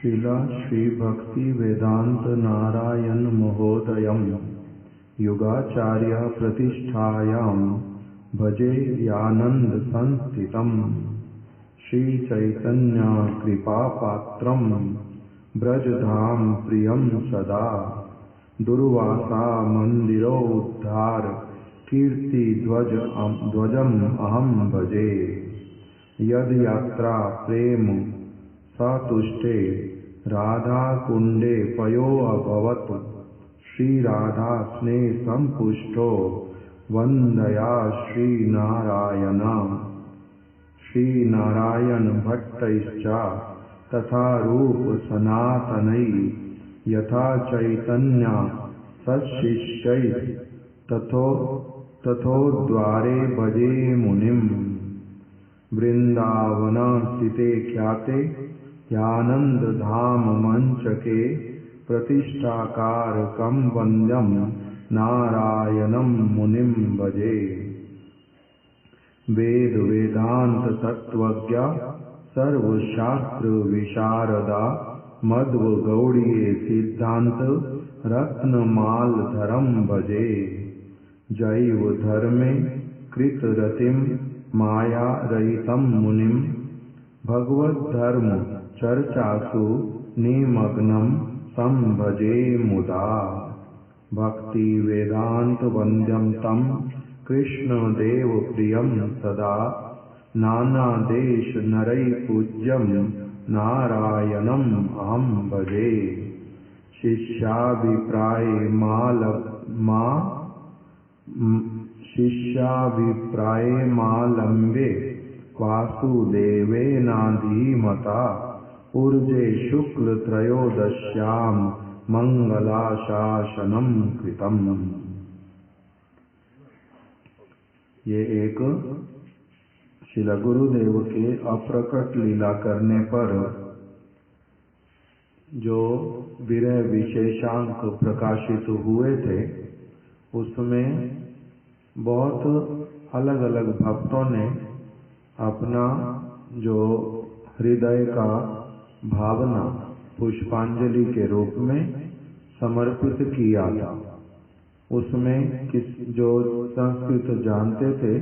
शिला श्री भक्ति वेदांत नारायण महोदयम् युगाचार्य प्रतिष्ठायां भजे यानंद संस्थितम् श्री चैतन्य कृपा पात्रम् ब्रजधाम प्रियं सदा दुर्वासा मंदिरोद्धार कीर्ति ध्वजम् अहं भजे यद यात्रा प्रेम सतुष्टे राधा कुंडे पयो अभवत श्री राधा स्नेह संपुष्टो वंदया श्री नारायण भट्टैश्च तथा रूप सनातनै यथा चैतन्य सशिष्यै तथोद्वारे भजे मुनिम् वृंदावन स्थिते ख्याते यानंद धाम मंचके प्रतिष्ठाकारकं वंद्यं नारायणं मुनिं भजे वेद वेदांत तत्वज्ञ सर्वशास्त्र विशारदा मध्व गौड़ीय सिद्धांत रत्नमालधरं भजे जैव धर्मे कृतरतिं माया रहितं मुनिं भगवत धर्म चर्चासु निमग्नं संभजे मुदा भक्ति वेदांत वंद्यं तं कृष्ण देव प्रियं सदा नाना देश नरै पूज्यं नारायणम् अहं भजे शिष्याभिप्राये मालम्बे वासुदेवेनाधीमता ऊर्जे शुक्ल त्रयोदश्यां मंगलाशासनं कृतम्। ये एक श्रील गुरुदेव के अप्रकट लीला करने पर जो विरह विशेषांक प्रकाशित हुए थे उसमें बहुत अलग अलग भक्तों ने अपना जो हृदय का भावना पुष्पांजलि के रूप में समर्पित किया था। उसमें जो संस्कृत जानते थे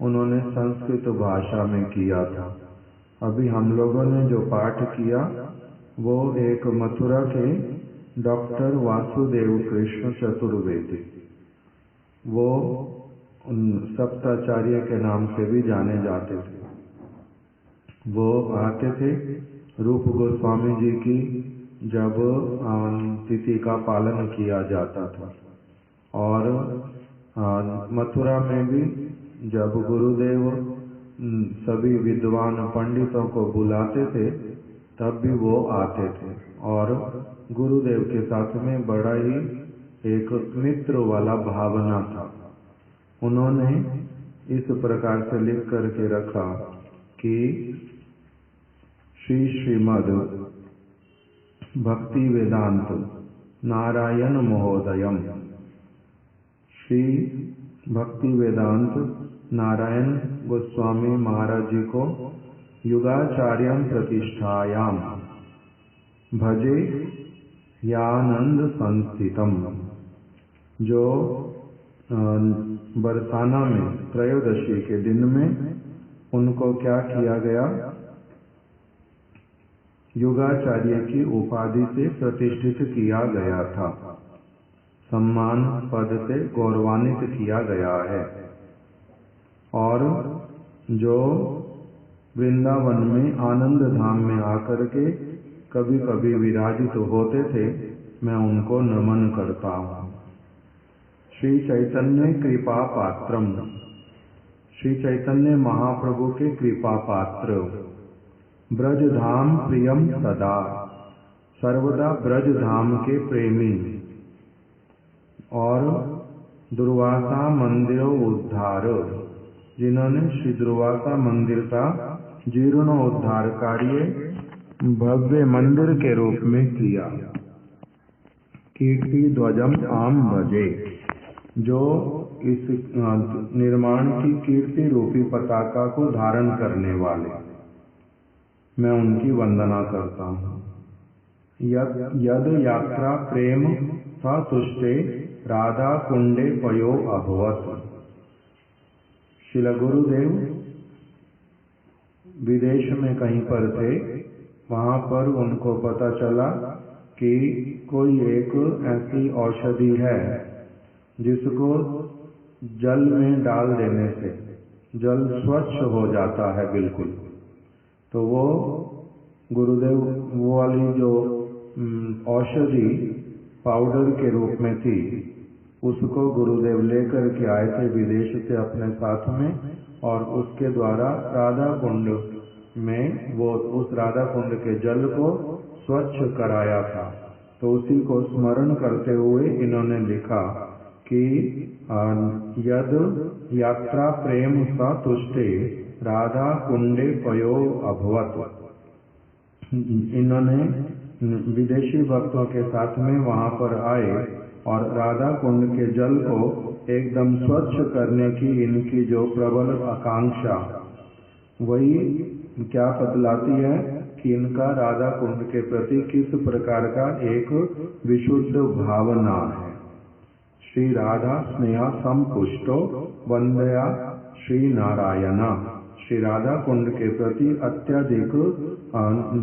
उन्होंने संस्कृत भाषा में किया था। अभी हम लोगों ने जो पाठ किया वो एक मथुरा के डॉक्टर वासुदेव कृष्ण चतुर्वेदी, वो सप्ताचार्य के नाम से भी जाने जाते थे। वो आते थे रूप गोस्वामी जी की जब तिथि का पालन किया जाता था, और मथुरा में भी जब गुरुदेव सभी विद्वान पंडितों को बुलाते थे तब भी वो आते थे, और गुरुदेव के साथ में बड़ा ही एक मित्र वाला भावना था। उन्होंने इस प्रकार से लिख करके रखा कि श्रीमद् भक्ति वेदांत नारायण महोदयम्, श्री भक्ति वेदांत नारायण गोस्वामी महाराज जी को युगाचार्यं प्रतिष्ठायां भजे यानंद संस्थितम्, जो बरसाना में त्रयोदशी के दिन में उनको क्या किया गया, युगाचार्य की उपाधि से प्रतिष्ठित किया गया था, सम्मान पद से गौरवान्वित किया गया है। और जो वृंदावन में आनंद धाम में आकर के कभी कभी विराजित होते थे, मैं उनको नमन करता हूँ। श्री चैतन्य कृपा पात्रम, श्री चैतन्य महाप्रभु के कृपा पात्र, ब्रजधाम प्रियम सदा, सर्वदा ब्रजधाम के प्रेमी, और दुर्वासा मंदिर उद्धार, जिन्होंने श्री दुर्वासा मंदिर का जीर्णोद्धार कार्य भव्य मंदिर के रूप में किया। कीर्ति ध्वजम आम भजे, जो इस निर्माण की कीर्ति रूपी पताका को धारण करने वाले, मैं उनकी वंदना करता हूँ। यद यात्रा प्रेम सतुष्टे राधा कुंडे पयो अभवत। श्रील गुरुदेव विदेश में कहीं पर थे, वहां पर उनको पता चला कि कोई एक ऐसी औषधि है जिसको जल में डाल देने से जल स्वच्छ हो जाता है बिल्कुल। तो वो गुरुदेव वो वाली जो औषधि पाउडर के रूप में थी, उसको गुरुदेव लेकर के आए थे विदेश से अपने साथ में, और उसके द्वारा राधा कुंड में वो उस राधा कुंड के जल को स्वच्छ कराया था। तो उसी को स्मरण करते हुए इन्होंने लिखा कि यद यात्रा प्रेम सतुष्टे राधा कुंडे पयो अभवत। इन्होंने विदेशी भक्तों के साथ में वहां पर आए और राधा कुंड के जल को एकदम स्वच्छ करने की इनकी जो प्रबल आकांक्षा, वही क्या बतलाती है कि इनका राधा कुंड के प्रति किस प्रकार का एक विशुद्ध भावना है। श्री राधा स्नेहा संपुष्टो वंदया श्री नारायण। श्री राधा कुंड के प्रति अत्यधिक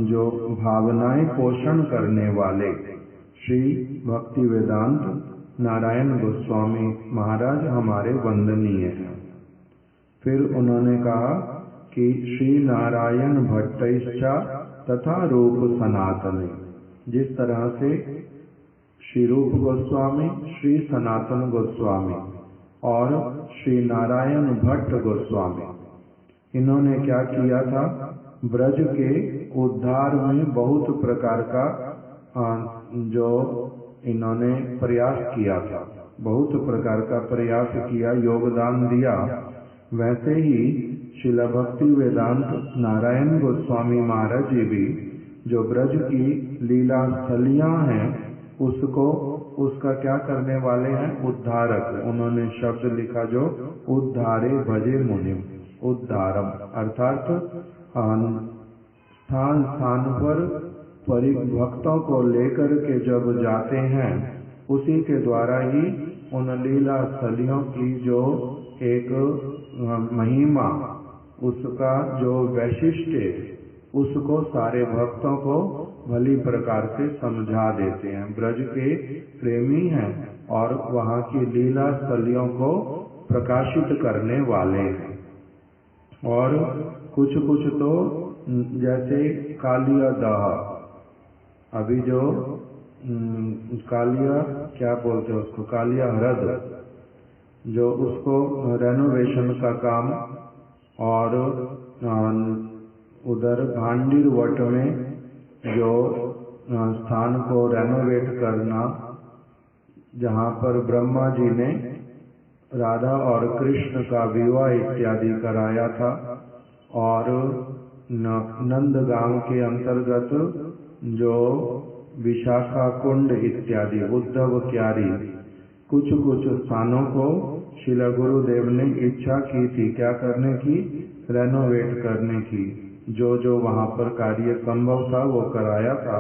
जो भावनाएं पोषण करने वाले श्री भक्ति वेदांत नारायण गोस्वामी महाराज हमारे वंदनीय हैं। फिर उन्होंने कहा कि श्री नारायण भट्टैश्चा तथा रूप सनातन। जिस तरह से श्री रूप गोस्वामी, श्री सनातन गोस्वामी और श्री नारायण भट्ट गोस्वामी, इन्होंने क्या किया था, ब्रज के उद्धार में बहुत प्रकार का जो इन्होंने प्रयास किया था, बहुत प्रकार का प्रयास किया, योगदान दिया। वैसे ही श्रील भक्ति वेदांत नारायण गोस्वामी महाराज जी भी जो ब्रज की लीला स्थलियां हैं उसका क्या करने वाले हैं, उद्धारक। उन्होंने शब्द लिखा जो उद्धारे भजे मुनिम, उद्धारम अर्थात स्थान स्थान पर भक्तों को लेकर के जब जाते हैं, उसी के द्वारा ही उन लीला स्थलियों की जो एक महिमा, उसका जो वैशिष्ट्य, उसको सारे भक्तों को भली प्रकार से समझा देते हैं। ब्रज के प्रेमी हैं और वहाँ की लीला स्थलियों को प्रकाशित करने वाले हैं। और कुछ कुछ तो जैसे कालिया दह, अभी जो कालिया क्या बोलते हैं उसको, कालिया ह्रद, जो उसको रेनोवेशन का काम, और उधर भांडीर वट में जो स्थान को रेनोवेट करना, जहाँ पर ब्रह्मा जी ने राधा और कृष्ण का विवाह इत्यादि कराया था, और नंदगांव के अंतर्गत जो विशाखा कुंड इत्यादि, उद्धव क्यारी, कुछ कुछ स्थानों को श्रील गुरुदेव ने इच्छा की थी क्या करने की, रेनोवेट करने की। जो जो वहाँ पर कार्य संभव था वो कराया था।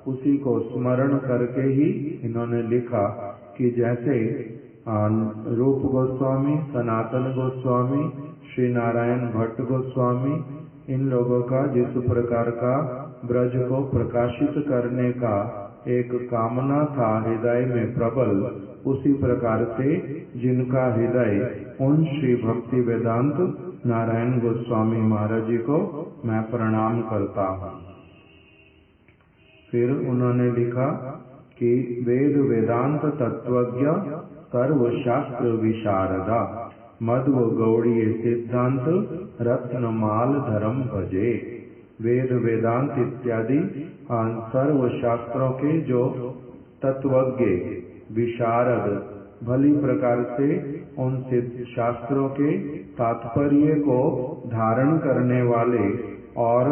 उसी को स्मरण करके ही इन्होंने लिखा कि जैसे रूप गोस्वामी, सनातन गोस्वामी, श्री नारायण भट्ट गोस्वामी, इन लोगों का जिस प्रकार का ब्रज को प्रकाशित करने का एक कामना था हृदय में प्रबल, उसी प्रकार से जिनका हृदय उन श्री भक्ति वेदांत नारायण गोस्वामी महाराज जी को मैं प्रणाम करता हूँ। फिर उन्होंने लिखा कि वेद वेदांत तत्वज्ञ सर्वशास्त्र विशारदा मध्व गौड़ीय सिद्धांत रत्नमाल धर्म भजे। वेद वेदांत इत्यादि सर्व शास्त्रों के जो तत्वज्ञ विशारद, भली प्रकार से उन शास्त्रों के तात्पर्य को धारण करने वाले, और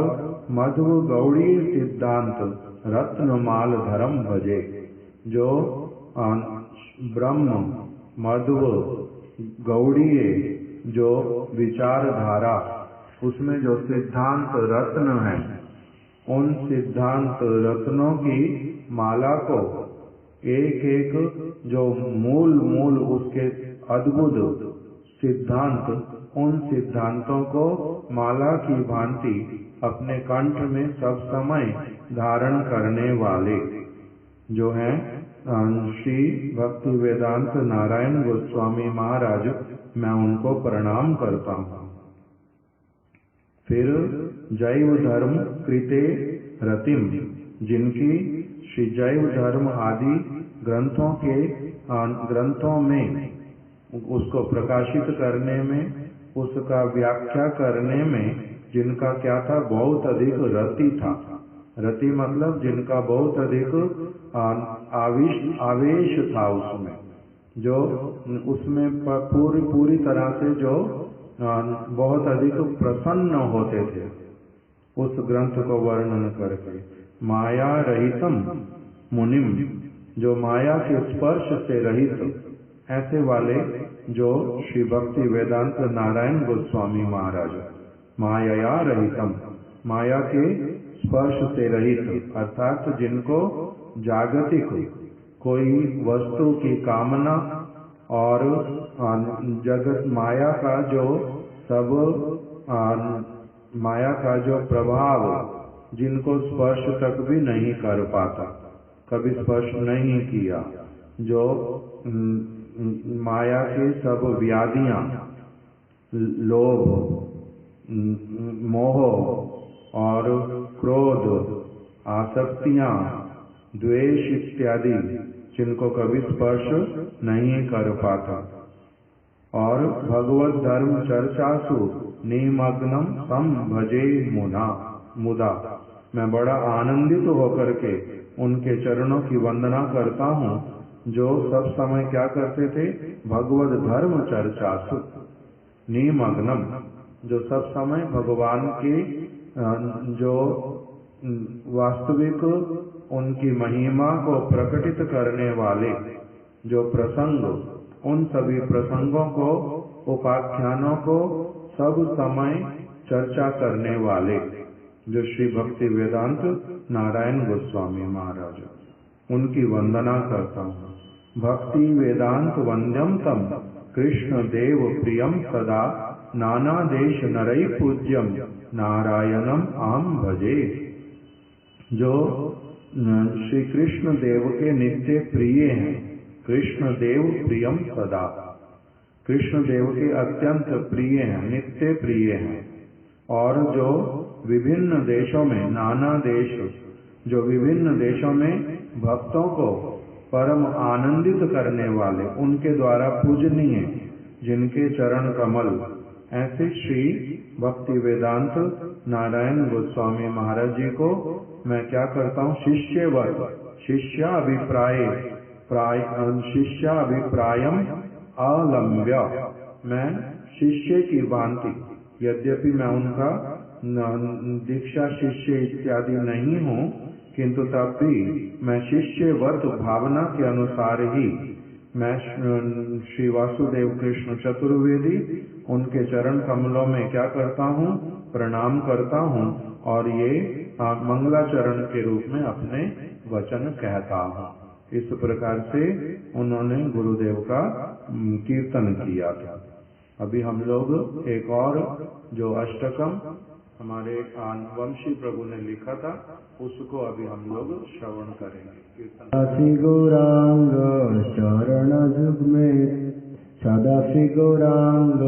मध्व गौड़ीय सिद्धांत रत्नमाल धर्म भजे, जो ब्रह्म मध्व गौड़ीय जो विचारधारा, उसमें जो सिद्धांत रत्न है, उन सिद्धांत रत्नों की माला को एक एक जो मूल मूल उसके अद्भुत सिद्धांत, उन सिद्धांतों को माला की भांति अपने कंठ में सब समय धारण करने वाले जो हैं श्री भक्ति वेदांत नारायण गोस्वामी महाराज, मैं उनको प्रणाम करता हूँ। फिर जैव धर्म कृते रतिम, जिनकी श्री जैव धर्म आदि ग्रंथों में उसको प्रकाशित करने में, उसका व्याख्या करने में जिनका क्या था, बहुत अधिक रति था। रति मतलब जिनका बहुत अधिक आवेश था उसमें, जो उसमें पूरी तरह से जो बहुत अधिक प्रसन्न होते थे उस ग्रंथ को वर्णन करके। माया रहितम मुनिम, जो माया के स्पर्श से रहित, ऐसे वाले जो श्री भक्ति वेदांत नारायण गोस्वामी महाराज, माया रहितम, माया के स्पर्श से रहित, अर्थात जिनको जागतिक कोई वस्तु की कामना और जगत माया का जो सब माया का जो प्रभाव जिनको स्पर्श तक भी नहीं कर पाता, कभी स्पर्श नहीं किया, जो माया के सब व्याधियां, लोभ, मोह और क्रोध, आसक्तियां, द्वेष इत्यादि, जिनको कभी स्पर्श नहीं कर पाता, और भगवत धर्म चर्चासु निमग्नम सम भजे मुदा, मैं बड़ा आनंदित होकर के उनके चरणों की वंदना करता हूँ, जो सब समय क्या करते थे, भगवत धर्म चर्चासु निमग्नम, जो सब समय भगवान के जो वास्तविक उनकी महिमा को प्रकटित करने वाले जो प्रसंग, उन सभी प्रसंगों को, उपाख्यानों को सब समय चर्चा करने वाले जो श्री भक्ति वेदांत नारायण गोस्वामी महाराज, उनकी वंदना करता हूँ। भक्ति वेदांत वंद्यम तम कृष्ण देव प्रियम सदा, नाना देश नरई पूज्यम नारायणम आम भजे, जो श्री कृष्ण देव के नित्य प्रिय हैं। कृष्ण देव प्रियम सदा, कृष्ण देव के अत्यंत प्रिय हैं, नित्य प्रिय हैं। और जो विभिन्न देशों में, नाना देश, जो विभिन्न देशों में भक्तों को परम आनंदित करने वाले, उनके द्वारा पूजनीय जिनके चरण कमल, ऐसे श्री भक्ति वेदांत नारायण गोस्वामी महाराज जी को मैं क्या करता हूँ, शिष्यवत, शिष्याभिप्रायम अलम्ब्य, मैं शिष्य की भांति, यद्यपि मैं उनका दीक्षा शिष्य इत्यादि नहीं हूँ, किंतु तब भी मैं शिष्यवत भावना के अनुसार ही मैं श्री वासुदेव कृष्ण चतुर्वेदी उनके चरण कमलों में क्या करता हूँ, प्रणाम करता हूँ, और ये मंगलाचरण के रूप में अपने वचन कहता हूँ। इस प्रकार से उन्होंने गुरुदेव का कीर्तन किया था। अभी हम लोग एक और जो अष्टकम हमारे वंशी प्रभु ने लिखा था, उसको अभी हम लोग श्रवण करेंगे। सदासि गौरांग चरण जुग्मे, सदासि गौरांग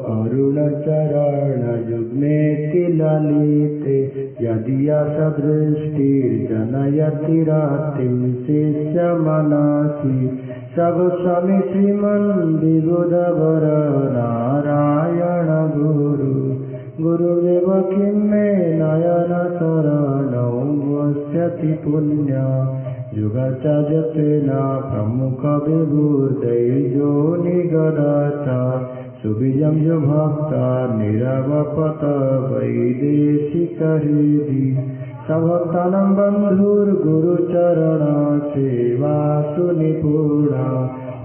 अरुण चरण जुग्मे ललिते, यदिया सदृष्टिर्जनयति रातिं शिष्य मनसि, सगोस्वामी श्रीमन् विबुधवर नारायण गुरु, गुरुदेव किं मे नयन शरणौ वस्यति पुण्य, युगाचार्यतेन प्रमुख विभूर्दैजो निगदता, सुबीजं यो भक्ता निरवपत वैदेशिक हृदि, सभक्तानां बन्धुर्गुरुचरण सेवा सुनिपुणा,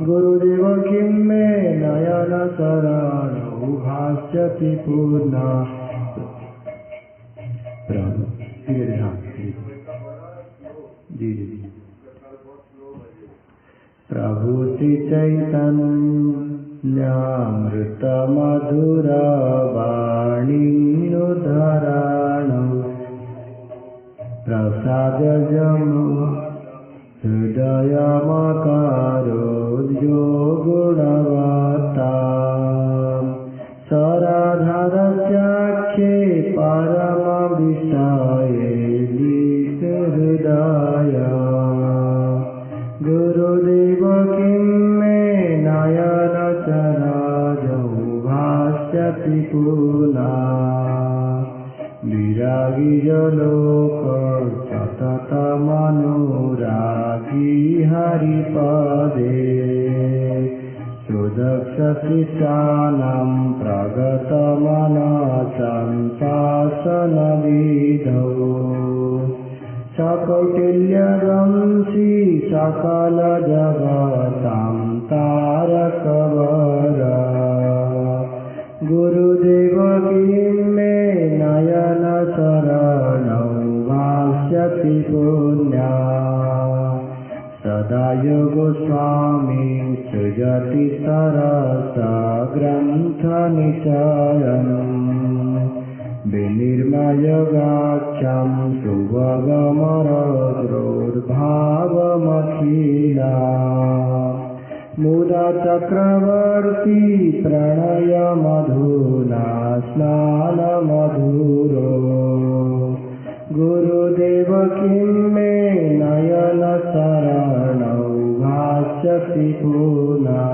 गुरुदेव किं मे नयन शरणौ भास्यति पूर्णा। जी जी। प्रभु श्री चैतन्यामृत मधुर वाणीनुधरण प्रसाद जमु हृदयमकारोद्यो गुणवत्ता सराधारस्याख्ये परमविषये हृदय गुरुदेव किं मे नयनचराजौ भाष्यति पुनः विरागी लोक सततमनुरागी हरिपदे सुदक्षशिष्यानां प्रगतमनसं शासनविधौ सकौटिल्यवंशी सकलजगतां तारकवर गुरुदेव किं मे नयनशरणौ भाष्यति पुण्या सदा योगस्वामी सृजति सरसग्रन्थनिचयम् विनिर्मयगाख्यं सुभगमरद्रोर्भावमखिला मुदा चक्रवर्ती प्रणयमधुना स्नानमधुरो गुरुदेव किं मे नयनशरणौ भाष्यति पुनः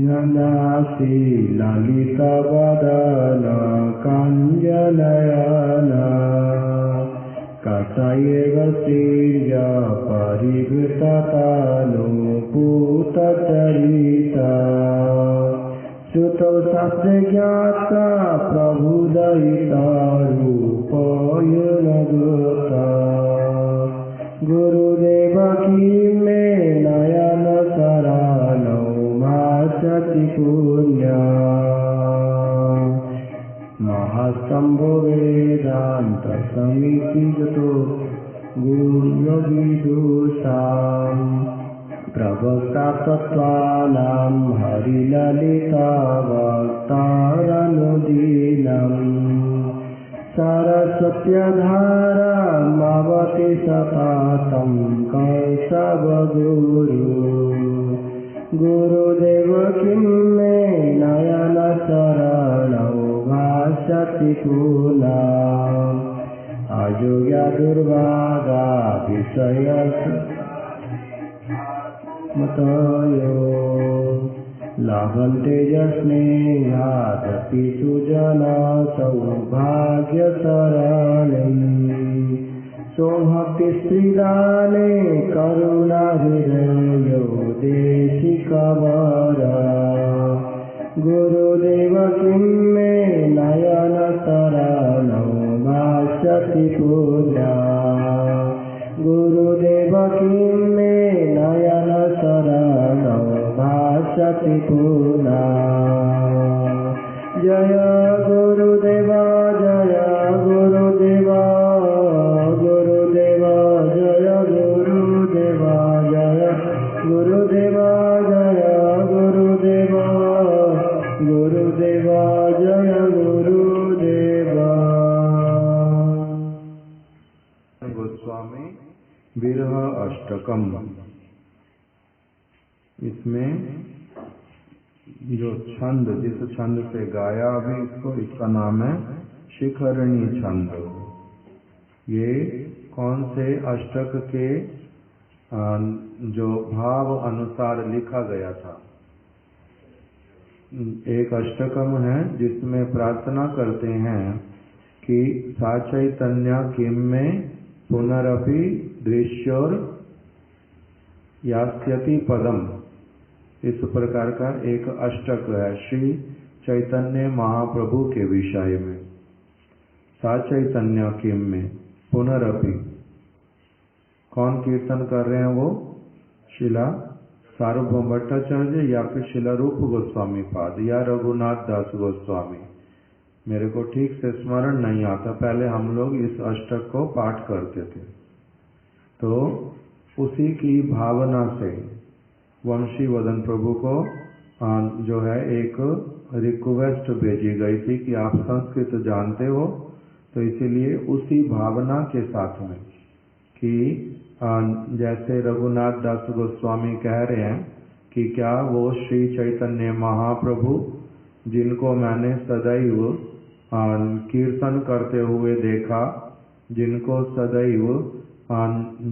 ननासि ललितवदन काञ्जनयन कथयेव श्रीय परिवृततनुपूतचरिता श्रुतौ शास्त्रज्ञाता प्रभुदयिता रूपयुनदूता गुरुदेव किं मे नयनशरणौ भाष्यति पुण्या महाशम्भुवेदान्त समितिगतो गुह्यविदुषाम् प्रवक्ता तत्त्वानां हरिललिता वक्तारनुदीनम् सरस्वत्यधारामवति सततं कैशवगुरु गुरुदेव किं मे नयनशरणौ भाष्यति पुनः अयोग्या दुर्भागा विषयमतयो लभन्ते यस्नेहादपि सुजना सौभाग्यशरणम् सौभक्तिस्त्रिदाने करुणाहृदयो देशिकवर गुरुदेव किं मे नयनशरणौ भाष्यति पुनः गुरुदेव किं मे नयनशरणौ भाष्यति पुनः जय गुरुदेव जय गुरुदेव गुरुदेव जय गुरुदेव जय गुरुदेव जय गुरुदेव गुरुदेव जय गुरुदेव। गोस्वामी विरह अष्टकम। इसमें जो छंद जिस छंद से गाया अभी इसका नाम है शिखरणी छंद। ये कौन से अष्टक के जो भाव अनुसार लिखा गया था। एक अष्टकम है जिसमें प्रार्थना करते हैं कि सा चैतन्य किम में पुनरपि दृश्योर यास्यति पदम। इस प्रकार का एक अष्टक है श्री चैतन्य महाप्रभु के विषय में। सा चैतन्य किम में पुनरपि कौन कीर्तन कर रहे हैं वो शिला सार्वभौम भट्टाचार्य या फिर शिला रूप गोस्वामी पाद या रघुनाथ दास गोस्वामी। मेरे को ठीक से स्मरण नहीं आता। पहले हम लोग इस अष्टक को पाठ करते थे, तो उसी की भावना से वंशी वदन प्रभु को जो है एक रिक्वेस्ट भेजी गई थी कि आप संस्कृत जानते हो, तो इसीलिए उसी भावना के साथ में कि जैसे रघुनाथ दास गोस्वामी कह रहे हैं कि क्या वो श्री चैतन्य महाप्रभु जिनको मैंने सदैव कीर्तन करते हुए देखा, जिनको सदैव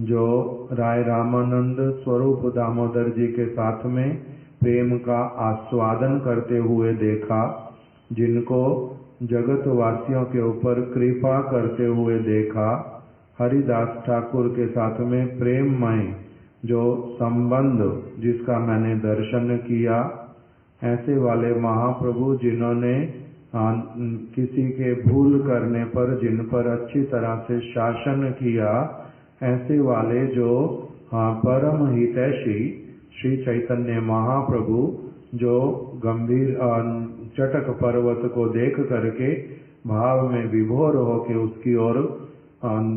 जो राय रामानंद स्वरूप दामोदर जी के साथ में प्रेम का आस्वादन करते हुए देखा, जिनको जगत वासियों के ऊपर कृपा करते हुए देखा, हरिदास ठाकुर के साथ में प्रेममय जो संबंध जिसका मैंने दर्शन किया, ऐसे वाले महाप्रभु जिन्होंने किसी के भूल करने पर जिन पर अच्छी तरह से शासन किया, ऐसे वाले जो परम हितैषी श्री चैतन्य महाप्रभु जो गंभीर चटक पर्वत को देख करके भाव में विभोर होकर उसकी ओर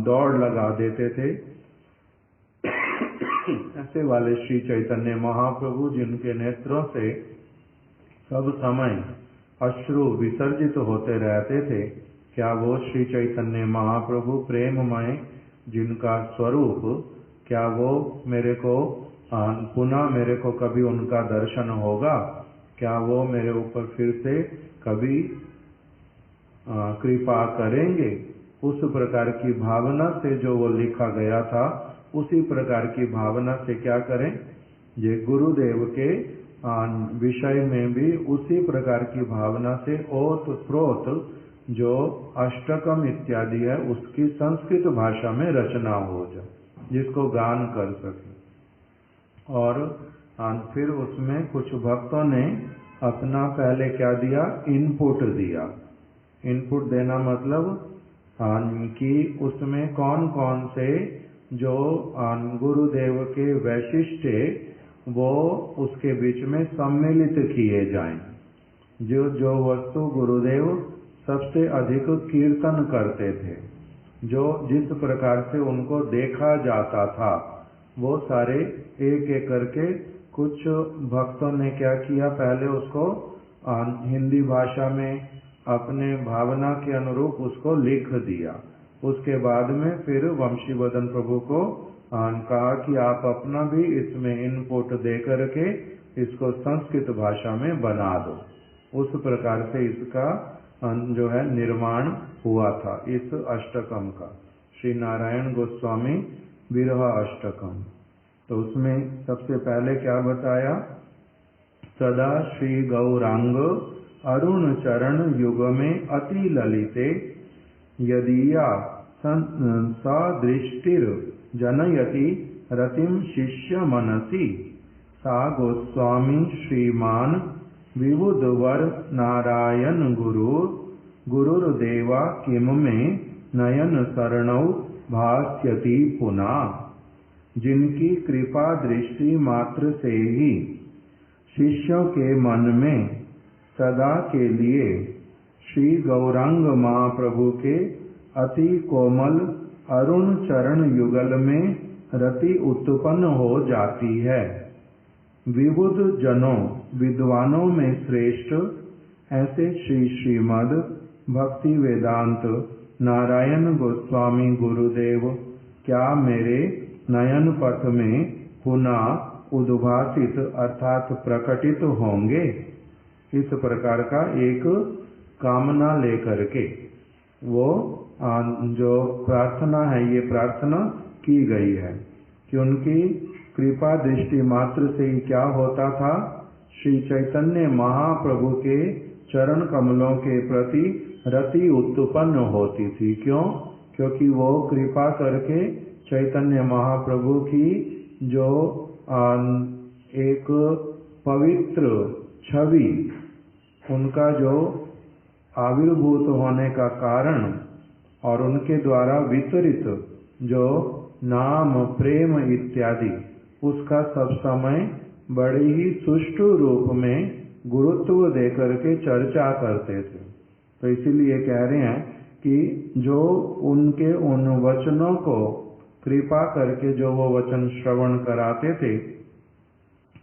दौड़ लगा देते थे, ऐसे वाले श्री चैतन्य महाप्रभु जिनके नेत्रों से सब समय अश्रु विसर्जित होते रहते थे, क्या वो श्री चैतन्य महाप्रभु प्रेममय जिनका स्वरूप, क्या वो मेरे को पुनः मेरे को कभी उनका दर्शन होगा? क्या वो मेरे ऊपर फिर से कभी कृपा करेंगे? उस प्रकार की भावना से जो वो लिखा गया था, उसी प्रकार की भावना से क्या करें, ये गुरुदेव के विषय में भी उसी प्रकार की भावना से ओत प्रोत जो अष्टकम इत्यादि है उसकी संस्कृत भाषा में रचना हो जाए, जिसको गान कर सके। और फिर उसमें कुछ भक्तों ने अपना पहले क्या दिया, इनपुट दिया। इनपुट देना मतलब कि उसमें कौन कौन से जो गुरुदेव के वैशिष्ट वो उसके बीच में सम्मिलित किए जाएं। जो जो वस्तु गुरुदेव सबसे अधिक कीर्तन करते थे, जो जिस प्रकार से उनको देखा जाता था, वो सारे एक एक करके कुछ भक्तों ने क्या किया, पहले उसको हिंदी भाषा में अपने भावना के अनुरूप उसको लिख दिया। उसके बाद में फिर वंशीवदन प्रभु को कहा कि आप अपना भी इसमें इनपुट दे करके इसको संस्कृत भाषा में बना दो। उस प्रकार से इसका जो है निर्माण हुआ था इस अष्टकम का, श्री नारायण गोस्वामी विरह अष्टकम। तो उसमें सबसे पहले क्या बताया, सदा श्री गौरांग अरुण चरण युग में अति ललिते यदीया सदृष्टिर जनयति रतिम शिष्य मनसी, सा गोस्वामी श्रीमान विबुधवर नारायण गुरुर्देवा किम में नयन शरणौ भास्यति पुनः। जिनकी कृपा दृष्टि मात्र से ही शिष्यों के मन में सदा के लिए श्री गौरांग महाप्रभु के अति कोमल अरुण चरण युगल में रति उत्पन्न हो जाती है। विबुध जनों विद्वानों में श्रेष्ठ ऐसे श्री श्रीमद भक्ति वेदांत नारायण गोस्वामी गुरुदेव क्या मेरे नयन पथ में पुनः उद्भासित अर्थात प्रकटित होंगे। इस प्रकार का एक कामना लेकर के वो जो प्रार्थना है, ये प्रार्थना की गई है कि उनकी कृपा दृष्टि मात्र से ही क्या होता था, श्री चैतन्य महाप्रभु के चरण कमलों के प्रति रति उत्पन्न होती थी। क्यों? क्योंकि वो कृपा करके चैतन्य महाप्रभु की जो एक पवित्र छवि, उनका जो आविर्भूत होने का कारण और उनके द्वारा वितरित जो नाम प्रेम इत्यादि, उसका सब समय बड़े ही सुष्ठु रूप में गुरुत्व देकर के चर्चा करते थे। तो इसीलिए कह रहे हैं कि जो उनके उन वचनों को कृपा करके जो वो वचन श्रवण कराते थे,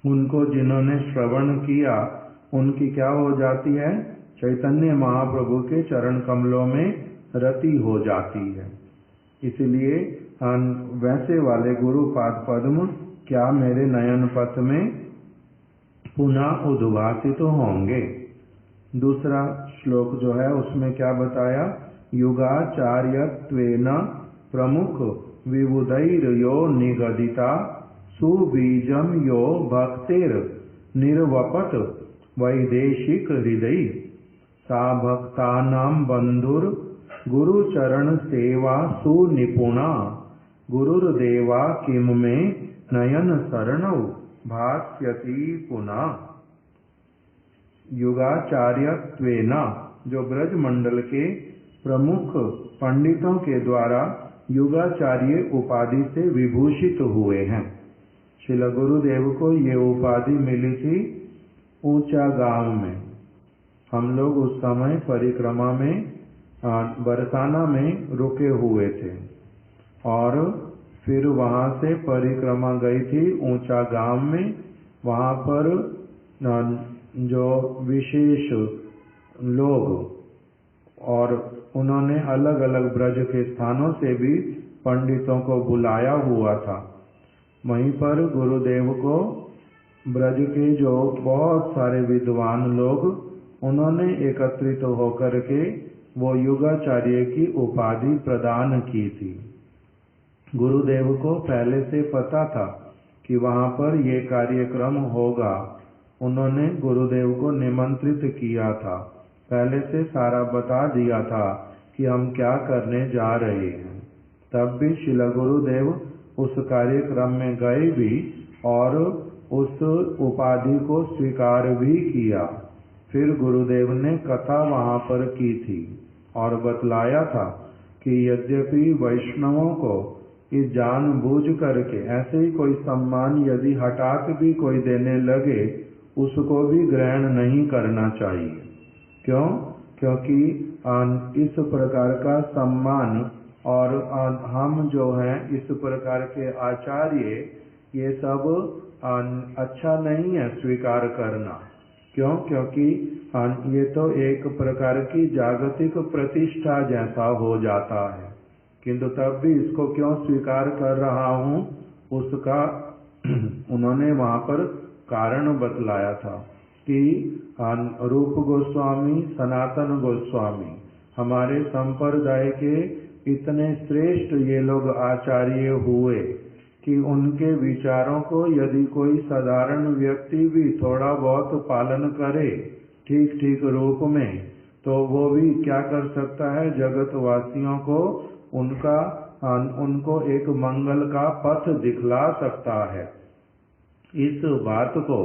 उनको जिन्होंने श्रवण किया उनकी क्या हो जाती है, चैतन्य महाप्रभु के चरण कमलों में रति हो जाती है। इसलिए वैसे वाले गुरु पाद पद्म क्या मेरे नयन पथ में पुनः उद्भासित होंगे। दूसरा श्लोक जो है उसमें क्या बताया, युगाचार्यत्वेन प्रमुख विबुधैर्यो निगदिता सुबीजम यो भक्तिर निर्वपत वैदेशिक हृदय सा भक्तानां बंधुर गुरुचरण सेवा सुनिपुणा गुरुर्देवा किम में नयन शरणौ भास्यति पुनः। युगाचार्यत्वेन जो ब्रज मंडल के प्रमुख पंडितों के द्वारा युगाचार्य उपाधि से विभूषित हुए हैं। श्रील गुरुदेव को ये उपाधि मिली थी ऊंचा गांव में। हम लोग उस समय परिक्रमा में बरसाना में रुके हुए थे और फिर वहां से परिक्रमा गई थी ऊंचा गांव में। वहां पर जो विशेष लोग और उन्होंने अलग अलग ब्रज के स्थानों से भी पंडितों को बुलाया हुआ था। वहीं पर गुरुदेव को ब्रज के जो बहुत सारे विद्वान लोग उन्होंने एकत्रित होकर के वो युगाचार्य की उपाधि प्रदान की थी। गुरुदेव को पहले से पता था कि वहां पर ये कार्यक्रम होगा। उन्होंने गुरुदेव को निमंत्रित किया था, पहले से सारा बता दिया था कि हम क्या करने जा रहे हैं। तब भी श्रील गुरुदेव उस कार्यक्रम में गए भी और उस उपाधि को स्वीकार भी किया। फिर गुरुदेव ने कथा वहां पर की थी और बतलाया था कि यद्यपि वैष्णवों को इस जानबूझ करके ऐसे ही कोई सम्मान यदि हठात भी कोई देने लगे उसको भी ग्रहण नहीं करना चाहिए। क्यों? क्योंकि इस प्रकार का सम्मान और हम जो हैं इस प्रकार के आचार्य ये सब अच्छा नहीं है स्वीकार करना। क्यों? क्योंकि ये तो एक प्रकार की जागतिक प्रतिष्ठा जैसा हो जाता है। किंतु तब भी इसको क्यों स्वीकार कर रहा हूँ उसका उन्होंने वहां पर कारण बतलाया था कि रूप गोस्वामी, सनातन गोस्वामी हमारे संप्रदाय के इतने श्रेष्ठ ये लोग आचार्य हुए कि उनके विचारों को यदि कोई साधारण व्यक्ति भी थोड़ा बहुत पालन करे ठीक ठीक रूप में तो वो भी क्या कर सकता है, जगत वासियों को उनको एक मंगल का पथ दिखला सकता है। इस बात को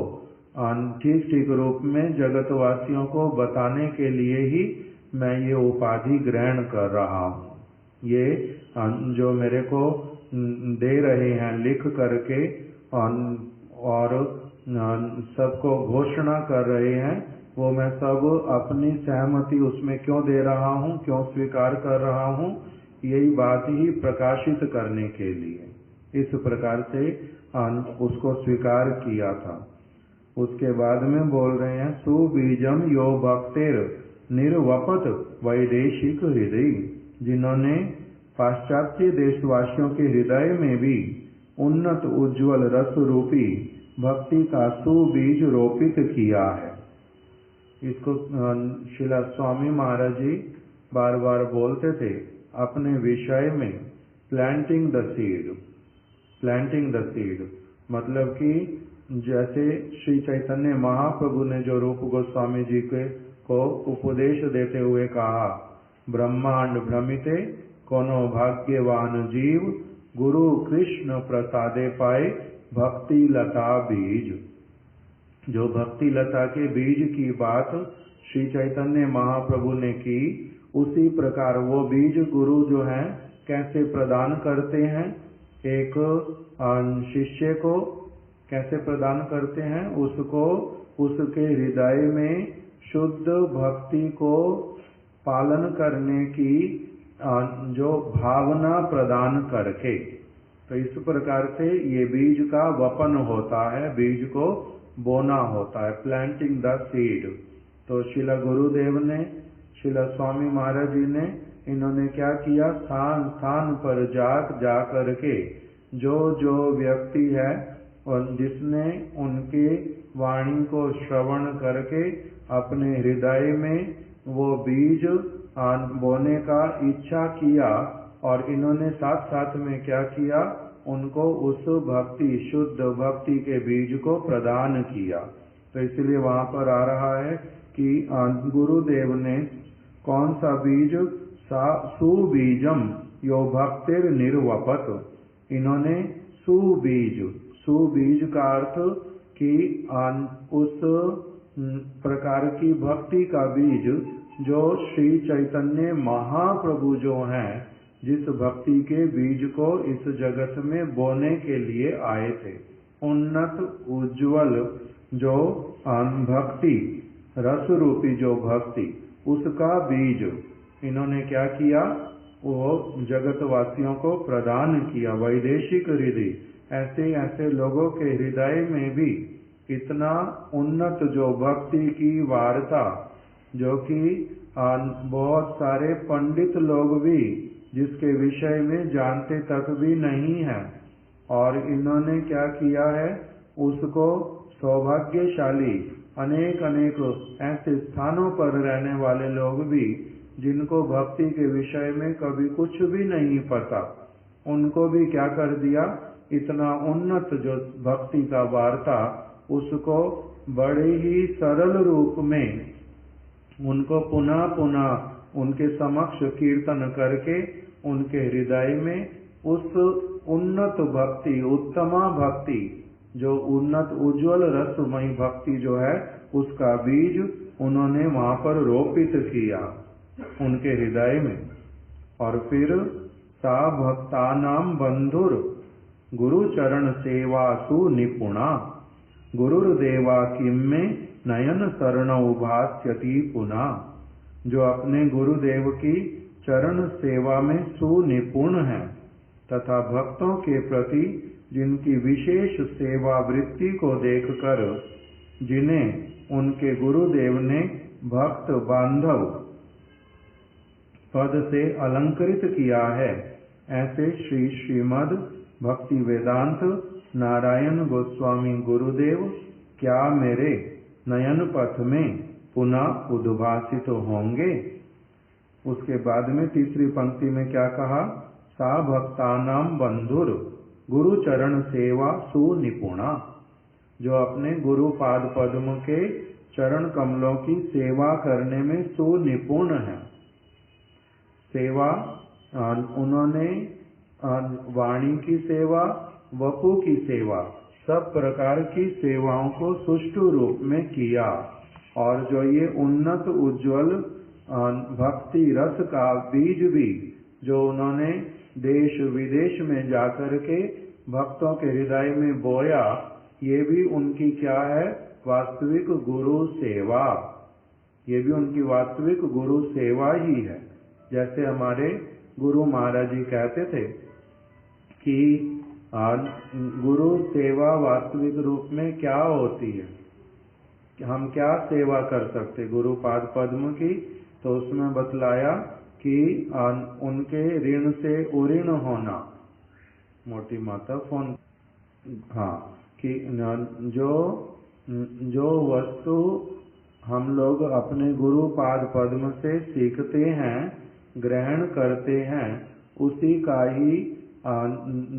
ठीक ठीक रूप में जगत वासियों को बताने के लिए ही मैं ये उपाधि ग्रहण कर रहा हूँ। ये जो मेरे को दे रहे हैं लिख करके और सबको घोषणा कर रहे हैं, वो मैं सब अपनी सहमति उसमें क्यों दे रहा हूँ, क्यों स्वीकार कर रहा हूँ, यही बात ही प्रकाशित करने के लिए इस प्रकार से उसको स्वीकार किया था। उसके बाद में बोल रहे हैं सुबीजम यो भक्तिर निर्वपत वैदेशिक हृदय, जिन्होंने पाश्चात्य देशवासियों के हृदय में भी उन्नत उज्ज्वल रस रूपी भक्ति का सुबीज रोपित किया है। इसको श्रील स्वामी महाराज जी बार बार बोलते थे अपने विषय में, planting the seed. Planting the seed मतलब कि जैसे श्री चैतन्य महाप्रभु ने जो रूप गोस्वामी जी को उपदेश देते हुए कहा, ब्रह्मांड भ्रमिते कोनो भाग्यवान जीव गुरु कृष्ण प्रसादे पाए भक्ति लता बीज। जो भक्ति लता के बीज की बात श्री चैतन्य महाप्रभु ने की, उसी प्रकार वो बीज गुरु जो है कैसे प्रदान करते हैं, एक शिष्य को कैसे प्रदान करते हैं, उसको उसके हृदय में शुद्ध भक्ति को पालन करने की जो भावना प्रदान करके। तो इस प्रकार से ये बीज का वपन होता है, बीज को बोना होता है, प्लांटिंग द सीड। तो शिला गुरुदेव ने, शिला स्वामी महाराज जी ने, इन्होंने क्या किया, स्थान स्थान पर जा करके जो जो व्यक्ति है और जिसने उनके वाणी को श्रवण करके अपने हृदय में वो बीज बोने का इच्छा किया, और इन्होंने साथ साथ में क्या किया, उनको उस भक्ति, शुद्ध भक्ति के बीज को प्रदान किया। तो इसलिए वहां पर आ रहा है कि गुरुदेव ने कौन सा बीज, सुबीजम यो भक्तिर निर्वपत, इन्होंने सुबीज, सुबीज का अर्थ कि उस प्रकार की भक्ति का बीज जो श्री चैतन्य महाप्रभु जो हैं, जिस भक्ति के बीज को इस जगत में बोने के लिए आए थे, उन्नत उज्जवल जो भक्ति, रस रूपी जो भक्ति, उसका बीज इन्होंने क्या किया, वो जगत वासियों को प्रदान किया। वैदेशिक हृदय, ऐसे ऐसे लोगों के हृदय में भी इतना उन्नत जो भक्ति की वार्ता, जो कि बहुत सारे पंडित लोग भी जिसके विषय में जानते तक भी नहीं है, और इन्होंने क्या किया है, उसको सौभाग्यशाली अनेक अनेक ऐसे स्थानों पर रहने वाले लोग भी जिनको भक्ति के विषय में कभी कुछ भी नहीं पता, उनको भी क्या कर दिया, इतना उन्नत जो भक्ति का वार्ता, उसको बड़े ही सरल रूप में उनको पुनः पुनः उनके समक्ष कीर्तन करके उनके हृदय में उस उन्नत भक्ति, उत्तमा भक्ति, जो उन्नत उज्जवल रसमयी भक्ति जो है, उसका बीज उन्होंने वहां पर रोपित किया उनके हृदय में। और फिर सा भक्तानाम बंधुर गुरु चरण सेवा सुनिपुणा, गुरुर्देवा किम में नयन शरण उभास्यति पुनः, जो अपने गुरुदेव की चरण सेवा में सुनिपुण है तथा भक्तों के प्रति जिनकी विशेष सेवा वृत्ति को देखकर जिन्हें उनके गुरुदेव ने भक्त बांधव पद से अलंकृत किया है, ऐसे श्री श्रीमद् भक्ति वेदांत नारायण गोस्वामी गुरुदेव क्या मेरे नयन पथ में पुनः उद्भासित होंगे। उसके बाद में तीसरी पंक्ति में क्या कहा, सा भक्तानाम बंधुर गुरु चरण सेवा सुनिपुणा, जो अपने गुरु पाद पद्म के चरण कमलों की सेवा करने में सुनिपुण है। सेवा उन्होंने वाणी की सेवा, वपु की सेवा, सब प्रकार की सेवाओं को सुष्ठु रूप में किया, और जो ये उन्नत उज्जवल भक्ति रस का बीज भी जो उन्होंने देश विदेश में जाकर के भक्तों के हृदय में बोया, ये भी उनकी क्या है, वास्तविक गुरु सेवा, ये भी उनकी वास्तविक गुरु सेवा ही है। जैसे हमारे गुरु महाराज जी कहते थे कि गुरु सेवा वास्तविक रूप में क्या होती है, कि हम क्या सेवा कर सकते गुरु पाद पद्म की, तो उसमें बतलाया कि उनके ऋण से उऋण होना। मोटी माता फोन, हाँ, कि जो वस्तु हम लोग अपने गुरु पाद पद्म से सीखते हैं, ग्रहण करते हैं, उसी का ही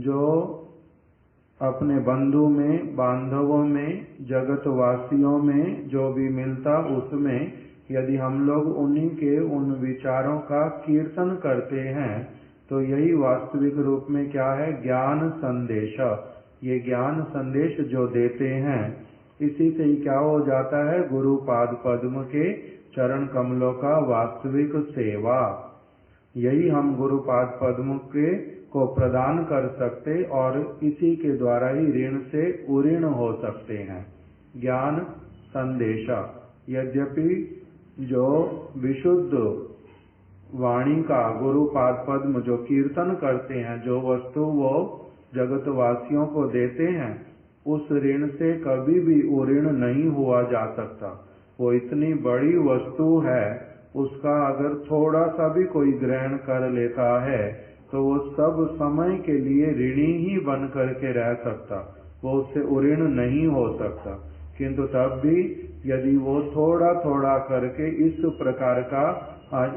जो अपने बंधु में, बांधवों में, जगतवासियों में जो भी मिलता, उसमें यदि हम लोग उन्हीं के उन विचारों का कीर्तन करते हैं, तो यही वास्तविक रूप में क्या है, ज्ञान संदेश। ये ज्ञान संदेश जो देते हैं, इसी से ही क्या हो जाता है, गुरु पाद पद्म के चरण कमलों का वास्तविक सेवा। यही हम गुरु पाद पद्म के को प्रदान कर सकते, और इसी के द्वारा ही ऋण से उऋण हो सकते हैं। ज्ञान संदेशा, यद्यपि जो विशुद्ध वाणी का गुरु पाद पद्म जो कीर्तन करते हैं, जो वस्तु वो जगतवासियों को देते हैं, उस ऋण से कभी भी वो ऋण नहीं हुआ जा सकता। वो इतनी बड़ी वस्तु है, उसका अगर थोड़ा सा भी कोई ग्रहण कर लेता है तो वो सब समय के लिए ऋणी ही बन करके रह सकता, वो उससे ऋण नहीं हो सकता। किंतु तब भी यदि वो थोड़ा थोड़ा करके इस प्रकार का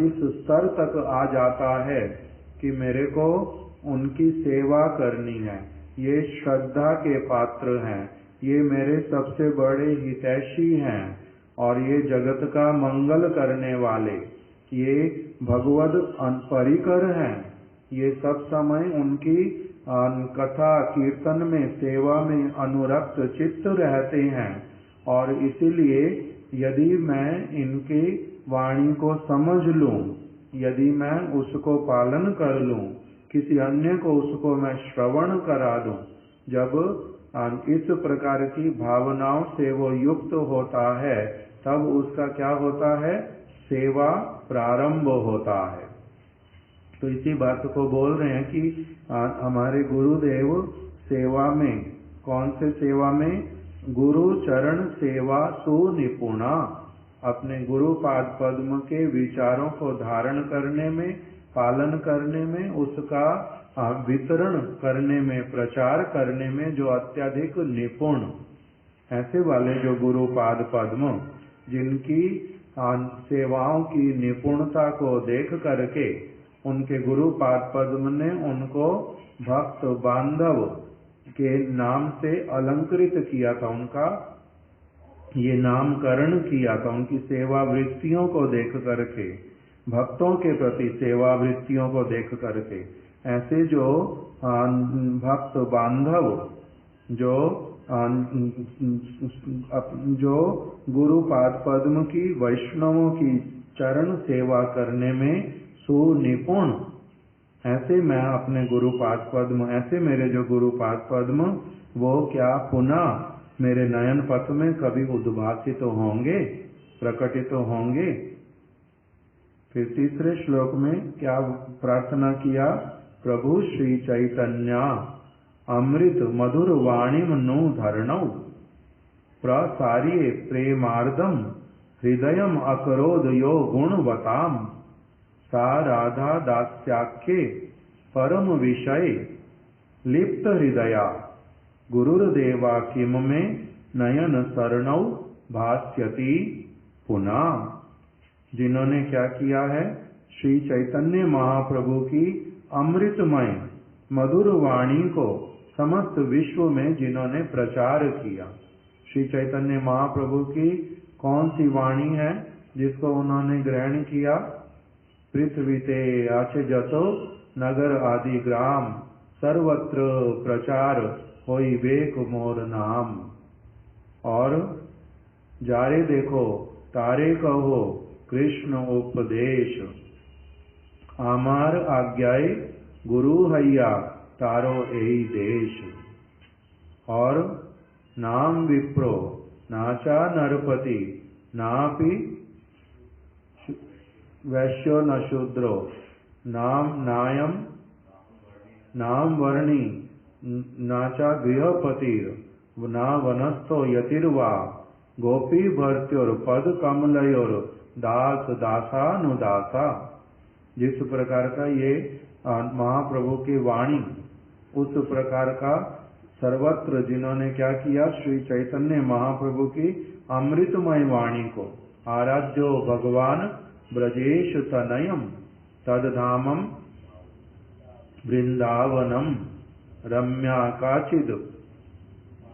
इस स्तर तक आ जाता है कि मेरे को उनकी सेवा करनी है, ये श्रद्धा के पात्र हैं, ये मेरे सबसे बड़े हितैषी हैं और ये जगत का मंगल करने वाले, ये भगवद परिकर हैं, ये सब समय उनकी कथा कीर्तन में सेवा में अनुरक्त चित्त रहते हैं। और इसीलिए यदि मैं इनकी वाणी को समझ लूं, यदि मैं उसको पालन कर लूं, किसी अन्य को उसको मैं श्रवण करा दूं, जब इस प्रकार की भावनाओं से वो युक्त होता है, तब उसका क्या होता है, सेवा प्रारंभ होता है। तो इसी बात को बोल रहे हैं कि हमारे गुरुदेव सेवा में, कौन से सेवा में, गुरु चरण सेवा सुनिपुणा, अपने गुरु पाद पद्म के विचारों को धारण करने में, पालन करने में, उसका वितरण करने में, प्रचार करने में जो अत्यधिक निपुण, ऐसे वाले जो गुरु पाद पद्म, जिनकी सेवाओं की निपुणता को देख करके उनके गुरु पाद पद्म ने उनको भक्त बांधव के नाम से अलंकृत किया था, उनका ये नामकरण किया था, उनकी सेवा वृत्तियों को देख करके, भक्तों के प्रति सेवा वृत्तियों को देख करके। ऐसे जो भक्त बांधव जो गुरु पाद पद्म की, वैष्णवों की चरण सेवा करने में सुनिपुण, ऐसे मैं अपने गुरु पाद पद्म, ऐसे मेरे जो गुरु पाद पद्म, वो क्या पुनः मेरे नयन पथ में कभी उद्भासित होंगे, प्रकटित होंगे। फिर तीसरे श्लोक में क्या प्रार्थना किया, प्रभु श्री चैतन्य अमृत मधुर वाणीम नु धरणौ प्रसारिये प्रेमार्दम हृदयम अकरोद यो गुणवताम सा राधा दास्याख्ये परम विषय लिप्त हृदया गुरुर्देवा किम में नयन शरणौ भास्यति पुनः। जिन्होंने क्या किया है, श्री चैतन्य महाप्रभु की अमृतमय मधुर वाणी को समस्त विश्व में जिन्होंने प्रचार किया। श्री चैतन्य महाप्रभु की कौन सी वाणी है जिसको उन्होंने ग्रहण किया, पृथ्वी ते आचे जतो नगर आदि ग्राम सर्वत्र प्रचार होई वेक मोर नाम। और जारे देखो तारे कहो कृष्ण उपदेश, आमार आज्ञाए गुरु हैया तारो एई देश। और नाम विप्रो नाचा नरपति नापि वैश्यो न शूद्रो नाम नायम नाम वर्णी नाचा गृहपतिर ना वनस्थो यतिर्वा गोपी भर्त्योर पद कमलयोर दास दासानुदासा। जिस प्रकार का ये महाप्रभु की वाणी, उस प्रकार का सर्वत्र जिन्होंने क्या किया, श्री चैतन्य महाप्रभु की अमृतमय वाणी को, आराध्यो भगवान ब्रजेश तनयम तदधामम वृंदावनम रम्या काचिद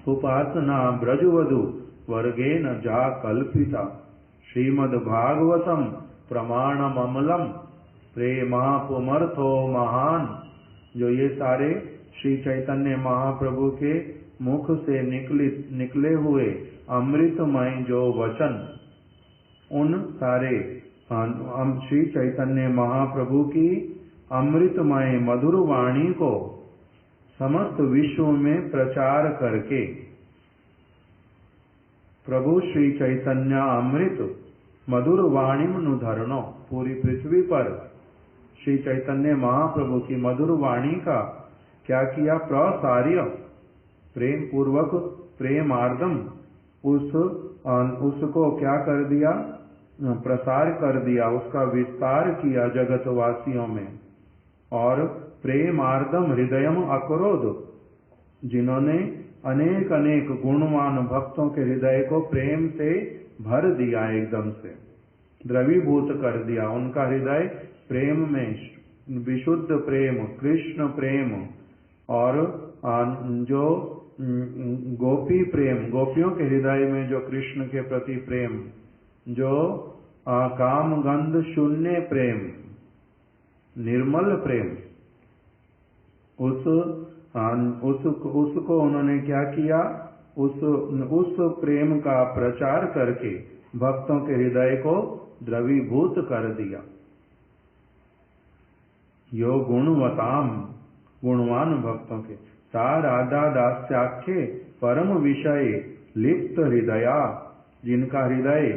उपासना ब्रजवधु वर्गेन जा कल्पिता श्रीमद् भागवतम प्रमाणममलम प्रेमापुमर्थो महान। जो ये सारे श्री चैतन्य महाप्रभु के मुख से निकले हुए अमृतमय जो वचन, उन सारे श्री चैतन्य महाप्रभु की अमृतमय मधुर वाणी को समस्त विश्व में प्रचार करके, प्रभु श्री चैतन्य अमृत मधुर वाणी नु धरणो, पूरी पृथ्वी पर श्री चैतन्य महाप्रभु की मधुर वाणी का क्या किया? प्रसार्य, प्रेम पूर्वक प्रेमार्दम, उसको क्या कर दिया? प्रसार कर दिया, उसका विस्तार किया जगतवासियों में। और प्रेमार्दम हृदयम अक्रोध, जिन्होंने अनेक अनेक गुणवान भक्तों के हृदय को प्रेम से भर दिया, एकदम से द्रवीभूत कर दिया। उनका हृदय प्रेम में, विशुद्ध प्रेम, कृष्ण प्रेम, और जो गोपी प्रेम, गोपियों के हृदय में जो कृष्ण के प्रति प्रेम, जो काम गंध शून्य प्रेम, निर्मल प्रेम, उसको उन्होंने क्या किया? उस प्रेम का प्रचार करके भक्तों के हृदय को द्रवीभूत कर दिया। यो गुणवताम, गुणवान भक्तों के, सा राधा दास्याख्ये परम विषय लिप्त हृदया, जिनका हृदय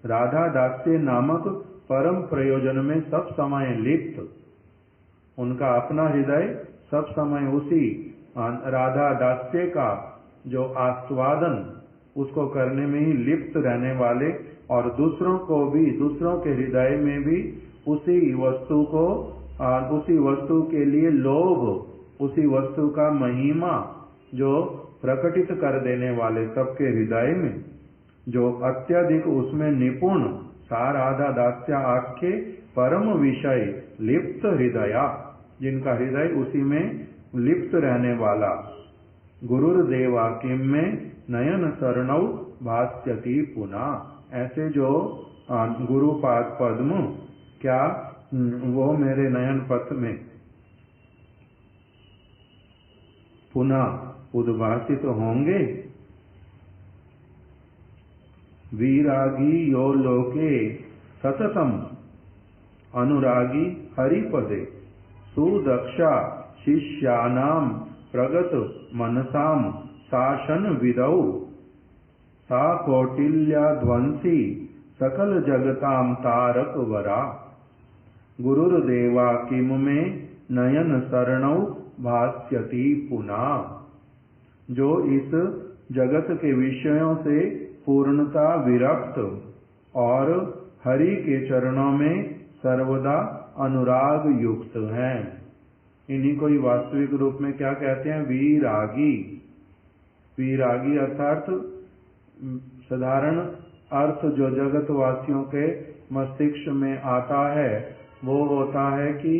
राधा दास्य नामक परम प्रयोजन में सब समय लिप्त, उनका अपना हृदय सब समय उसी राधा दास्य का जो आस्वादन, उसको करने में ही लिप्त रहने वाले, और दूसरों को भी, दूसरों के हृदय में भी उसी वस्तु को, उसी वस्तु के लिए लोभ, उसी वस्तु का महिमा जो प्रकटित कर देने वाले सबके हृदय में, जो अत्यधिक उसमें निपुण, सा राधा दास्या आख्ये परम विषय लिप्त हृदया, जिनका हृदय उसी में लिप्त रहने वाला। गुरुर्देवा किम में नयन शरणौ भास्यति पुनः, ऐसे जो गुरुपाद पद्म, क्या वो मेरे नयन पथ में पुनः उद्भासित होंगे? वीरागी यो लोके सततम अनुरागी हरिपदे, सुदक्षा शिष्यानाम प्रगत मनसाम शासन विदौ, सा कौटिल्या ध्वंसी सकल जगताम तारक वरा। गुरुर्देवा किम में नयन शरणौ भास्यति पुनः, जो इस जगत के विषयों से पूर्णता विरक्त और हरि के चरणों में सर्वदा अनुराग युक्त हैं। इन्हीं को ही वास्तविक रूप में क्या कहते हैं? वीरागी। वीरागी अर्थात साधारण अर्थ जो जगतवासियों के मस्तिष्क में आता है वो होता है कि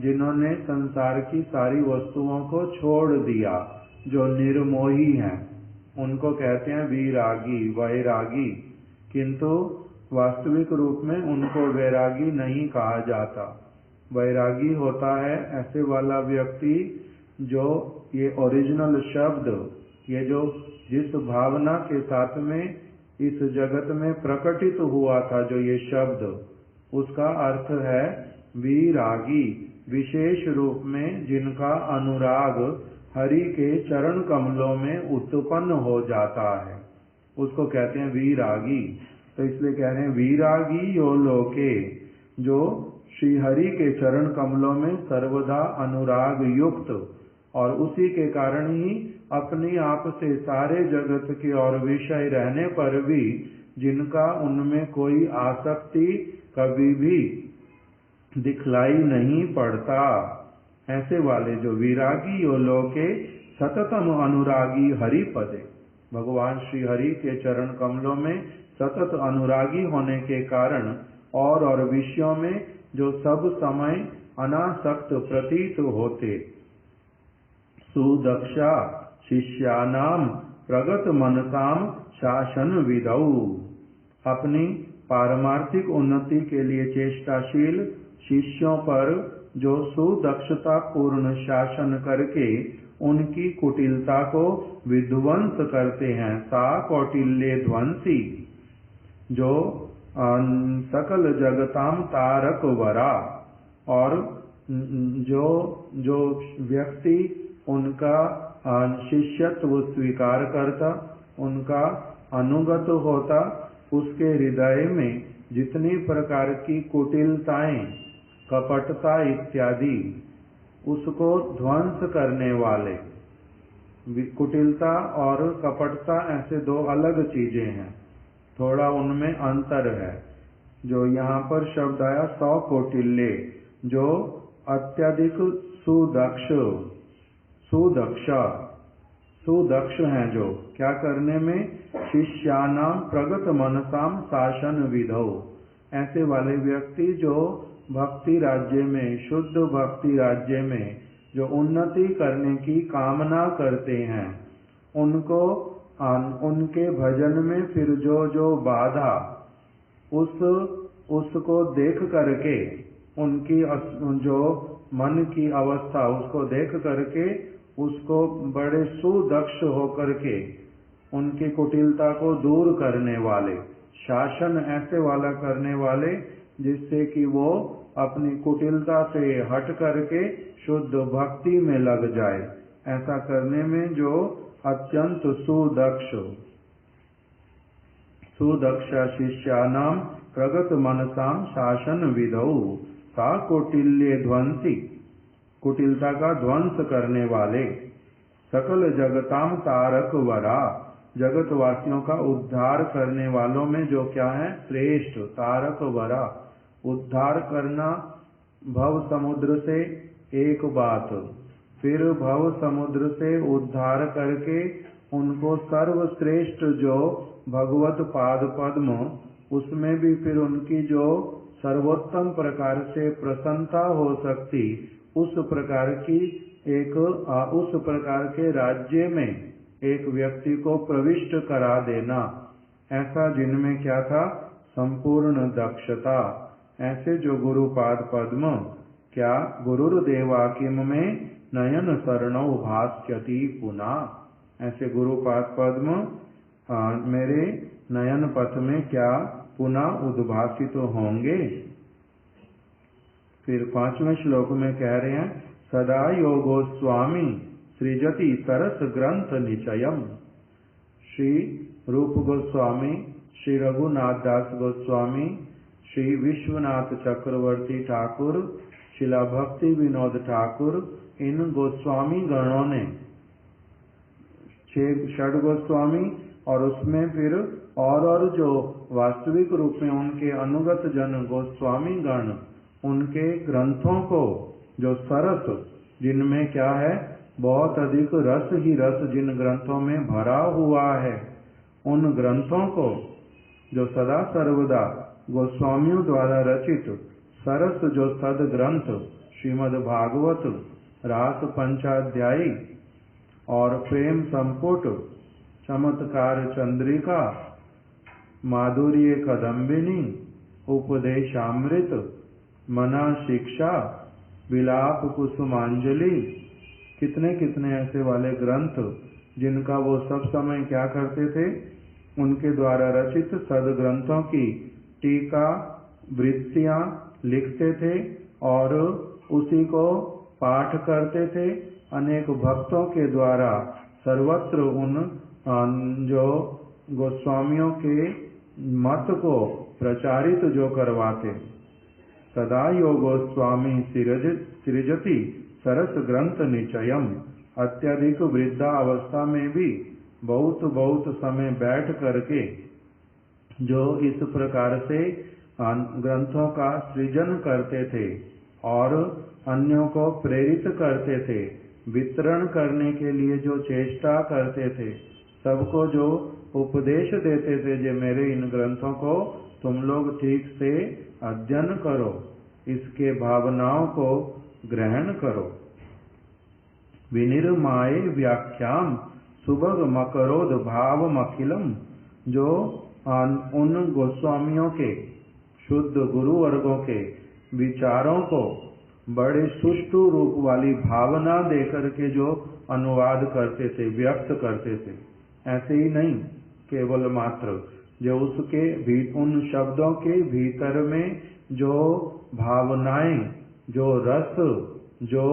जिन्होंने संसार की सारी वस्तुओं को छोड़ दिया, जो निर्मोही हैं, उनको कहते हैं वीरागी, वैरागी। किंतु वास्तविक रूप में उनको वैरागी नहीं कहा जाता। वैरागी होता है ऐसे वाला व्यक्ति जो ये ओरिजिनल शब्द, ये जो जिस भावना के साथ में इस जगत में प्रकटित हुआ था, जो ये शब्द, उसका अर्थ है वीरागी, विशेष रूप में जिनका अनुराग हरि के चरण कमलों में उत्पन्न हो जाता है, उसको कहते हैं वीरागी। तो इसलिए कह रहे हैं वीरागी यो लोके, जो श्री हरि के चरण कमलों में सर्वदा अनुराग युक्त, और उसी के कारण ही अपने आप से सारे जगत के और विषय रहने पर भी जिनका उनमें कोई आसक्ति कभी भी दिखलाई नहीं पड़ता, ऐसे वाले जो वीरागी यो लोके सततम अनुरागी हरि पदे, भगवान श्री हरि के चरण कमलों में सतत अनुरागी होने के कारण और विषयों में जो सब समय अनासक्त प्रतीत होते, सुदक्षा शिष्यानाम प्रगत मनसाम शासन विदौ, अपनी पारमार्थिक उन्नति के लिए चेष्टाशील शिष्यों पर जो सुदक्षता पूर्ण शासन करके उनकी कुटिलता को विध्वंस करते हैं, सा कौटिल्य ध्वंसी, जो सकल जगताम तारक वरा, और जो व्यक्ति उनका शिष्यत्व स्वीकार करता, उनका अनुगत होता, उसके हृदय में जितनी प्रकार की कुटिलताएं कपटता इत्यादि उसको ध्वंस करने वाले। कुटिलता और कपटता ऐसे दो अलग चीजें हैं, थोड़ा उनमें अंतर है। जो यहाँ पर शब्द आया सौकोटिल्य, जो अत्यधिक सुदक्ष सुदक्ष हैं, जो क्या करने में, शिष्यानाम प्रगत मनसाम शासन विधौ, ऐसे वाले व्यक्ति जो भक्ति राज्य में, शुद्ध भक्ति राज्य में जो उन्नति करने की कामना करते हैं, उनको उनके भजन में फिर जो बाधा उसको देख करके, उनकी जो मन की अवस्था उसको देख करके, उसको बड़े सुदक्ष होकर के उनकी कुटिलता को दूर करने वाले, शासन ऐसे वाला करने वाले जिससे कि वो अपनी कुटिलता से हट करके शुद्ध भक्ति में लग जाए। ऐसा करने में जो अत्यंत सुदक्ष शिष्यानाम प्रगत मनसाम शासन विधौ सा कौटिल्य ध्वंसी, कुटिलता का ध्वंस करने वाले। सकल जगताम तारक वरा, जगत वासियों का उद्धार करने वालों में जो क्या है, श्रेष्ठ तारक वरा। उद्धार करना भव समुद्र से एक बात, फिर भव समुद्र से उद्धार करके उनको सर्वश्रेष्ठ जो भगवत पाद पद्म, उसमें भी फिर उनकी जो सर्वोत्तम प्रकार से प्रसन्नता हो सकती, उस प्रकार की उस प्रकार के राज्य में एक व्यक्ति को प्रविष्ट करा देना, ऐसा जिनमें क्या था, संपूर्ण दक्षता। ऐसे जो गुरुपाद पद्म क्या गुरुर्देवाकिम में नयन शरणौ भास्यति पुनः, ऐसे गुरुपाद पद्म मेरे नयन पथ में क्या पुनः उद्भासित होंगे। फिर 5वें श्लोक में कह रहे हैं, सदा योगो स्वामी सृजति सरस ग्रंथ निचयम। श्री रूप गोस्वामी, श्री रघुनाथ दास गोस्वामी, श्री विश्वनाथ चक्रवर्ती ठाकुर, शिला भक्ति विनोद ठाकुर, इन गोस्वामी गणों ने, 6 गोस्वामी और उसमें फिर और जो वास्तविक रूप में उनके अनुगत जन गोस्वामी गण, उनके ग्रंथों को जो सरस, जिनमें क्या है, बहुत अधिक रस ही रस जिन ग्रंथों में भरा हुआ है, उन ग्रंथों को जो सदा सर्वदा गोस्वामियों द्वारा रचित सरस जो सद ग्रंथ श्रीमद् भागवत, रास पंचाध्यायी और प्रेम संपुट, चमत्कार चंद्रिका, माधुर्य कदम्बिनी, उपदेशामृत, मना शिक्षा, विलाप कुसुमांजलि, कितने कितने ऐसे वाले ग्रंथ जिनका वो सब समय क्या करते थे, उनके द्वारा रचित सद ग्रंथों की टीका वृत्तियां लिखते थे और उसी को पाठ करते थे। अनेक भक्तों के द्वारा सर्वत्र उन जो गोस्वामियों के मत को प्रचारित जो करवाते। सदा योगो स्वामी सृजति सरस ग्रंथ निचयम, अत्यधिक वृद्धा अवस्था में भी बहुत समय बैठ करके जो इस प्रकार से ग्रंथों का सृजन करते थे और अन्यों को प्रेरित करते थे, वितरण करने के लिए जो चेष्टा करते थे, सबको जो उपदेश देते थे, जो मेरे इन ग्रंथों को तुम लोग ठीक से अध्ययन करो, इसके भावनाओं को ग्रहण करो। विनिर्माय व्याख्याम सुभग मकरोद भावमखिलम, जो उन गोस्वामियों के शुद्ध गुरु वर्गों के विचारों को बड़े सुष्ठु रूप वाली भावना देकर के जो अनुवाद करते थे, व्यक्त करते थे। ऐसे ही नहीं केवल मात्र जो उसके भी उन शब्दों के भीतर में जो भावनाएं, जो रस, जो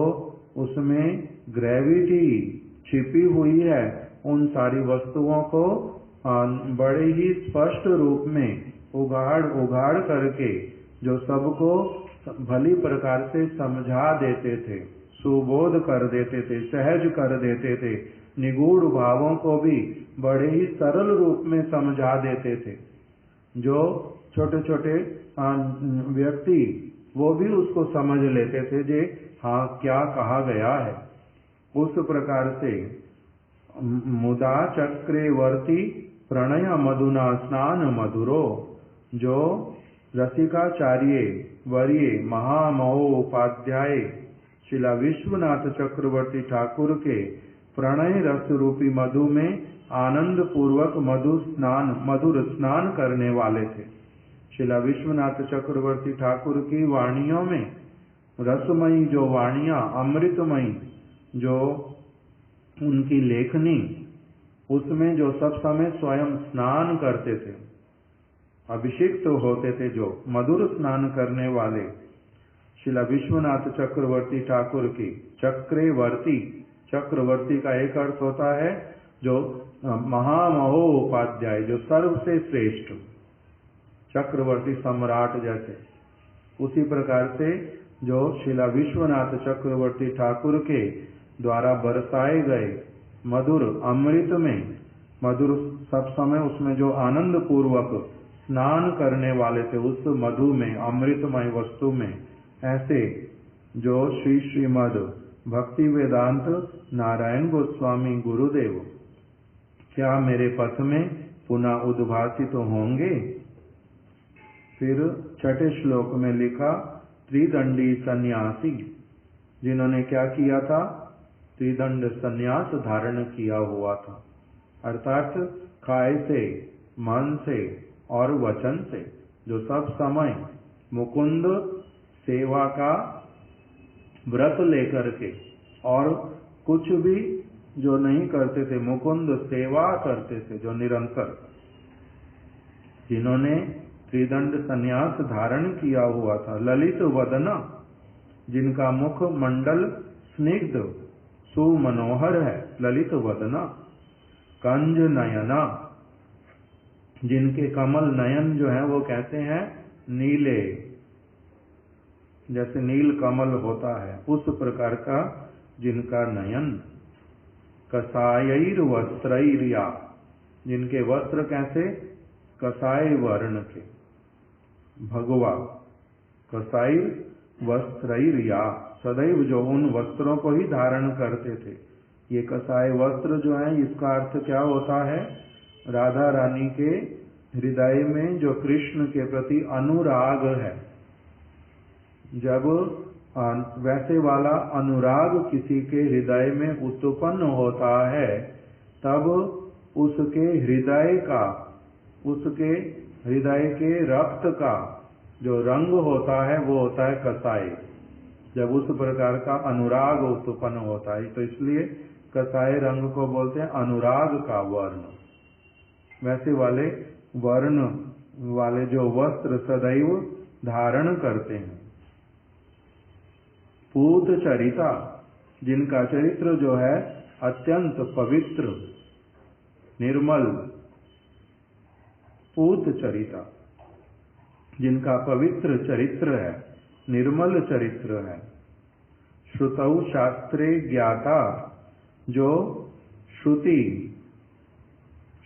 उसमें ग्रेविटी छिपी हुई है, उन सारी वस्तुओं को बड़े ही स्पष्ट रूप में उगाड़ करके जो सबको भली प्रकार से समझा देते थे, सुबोध कर देते थे, सहज कर देते थे। निगूढ़ भावों को भी बड़े ही सरल रूप में समझा देते थे। जो छोटे छोटे व्यक्ति वो भी उसको समझ लेते थे जे हाँ क्या कहा गया है। उस प्रकार से मुदा चक्रवर्ती प्रणय मधुना स्नान मधुरो, जो रसिकाचार्य वर्य महामहोपाध्याय शिला विश्वनाथ चक्रवर्ती ठाकुर के प्रणय रस रूपी मधु में आनंद पूर्वक मधुर स्नान करने वाले थे। शिला विश्वनाथ चक्रवर्ती ठाकुर की वाणियों में रसमयी जो वाणियां, अमृतमयी जो उनकी लेखनी, उसमें जो सब समय स्वयं स्नान करते थे, अभिषिक्त होते थे, जो मधुर स्नान करने वाले शिला विश्वनाथ चक्रवर्ती ठाकुर की चक्रवर्ती, चक्रवर्ती का एक अर्थ होता है जो महामहोपाध्याय, जो सर्व से श्रेष्ठ, चक्रवर्ती सम्राट जैसे। उसी प्रकार से जो शिला विश्वनाथ चक्रवर्ती ठाकुर के द्वारा बरसाए गए मधुर अमृत में, मधुर सब समय उसमें जो आनंद पूर्वक स्नान करने वाले थे उस मधु में, अमृतमय वस्तु में, ऐसे जो श्री श्रीमद भक्ति वेदांत नारायण गोस्वामी गुरुदेव क्या मेरे पथ में पुनः उद्भासित होंगे। फिर छठे श्लोक में लिखा त्रिदंडी सन्यासी, जिन्होंने क्या किया था, त्रिदंड सन्यास धारण किया हुआ था, अर्थात काय से, मन से और वचन से, जो सब समय मुकुंद सेवा का व्रत लेकर के और कुछ भी जो नहीं करते थे, मुकुंद सेवा करते थे जो निरंतर, जिन्होंने त्रिदंड सन्यास धारण किया हुआ था। ललित वदना, जिनका मुख मंडल स्निग्ध सुमनोहर है, ललित वदना। कंज नयना, जिनके कमल नयन जो है वो कहते हैं नीले, जैसे नील कमल होता है उस प्रकार का जिनका नयन। कसायैर वस्त्रैर्या, जिनके वस्त्र कैसे, कसाय वर्ण के, भगवा। कसायर वस्त्रैर्या, सदैव जो उन वस्त्रों को ही धारण करते थे। ये कसाय वस्त्र जो है, इसका अर्थ क्या होता है, राधा रानी के हृदय में जो कृष्ण के प्रति अनुराग है, जब वैसे वाला अनुराग किसी के हृदय में उत्पन्न होता है, तब उसके हृदय का, उसके हृदय के रक्त का जो रंग होता है वो होता है कसाय। जब उस प्रकार का अनुराग उत्पन्न होता है, तो इसलिए कसाय रंग को बोलते हैं अनुराग का वर्ण। वैसे वाले वर्ण वाले जो वस्त्र सदैव धारण करते हैं। पूत चरिता, जिनका चरित्र जो है अत्यंत पवित्र निर्मल। पूत चरिता, जिनका पवित्र चरित्र है, निर्मल चरित्र है। श्रुतौ शास्त्रे ज्ञाता, जो श्रुति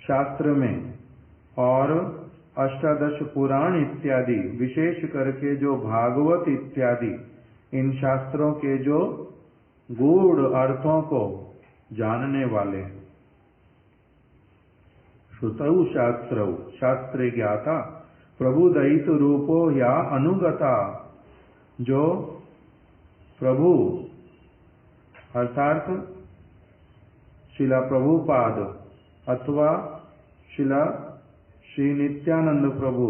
शास्त्र में और अष्टादश पुराण इत्यादि, विशेष करके जो भागवत इत्यादि इन शास्त्रों के जो गूढ़ अर्थों को जानने वाले हैं। श्रुतौ शास्त्रौ, शास्त्रे ज्ञाता। प्रभुदयित रूपो या अनुगता, जो प्रभु अर्थात शिला प्रभुपाद अथवा शिला श्री नित्यानंद प्रभु,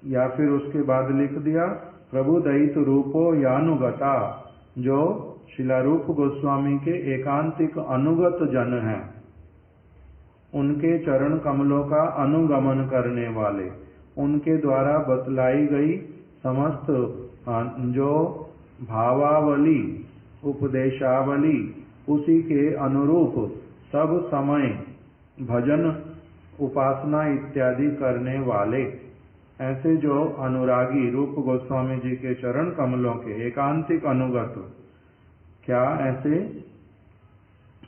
या फिर उसके बाद लिख दिया प्रभुदयित रूपो यानुगता, जो शिला रूप गोस्वामी के एकांतिक अनुगत जन हैं, उनके चरण कमलों का अनुगमन करने वाले, उनके द्वारा बतलाई गई समस्त जो भावावली, उपदेशावली, उसी के अनुरूप सब समय भजन उपासना इत्यादि करने वाले, ऐसे जो अनुरागी रूप गोस्वामी जी के चरण कमलों के एकांतिक अनुगत, क्या ऐसे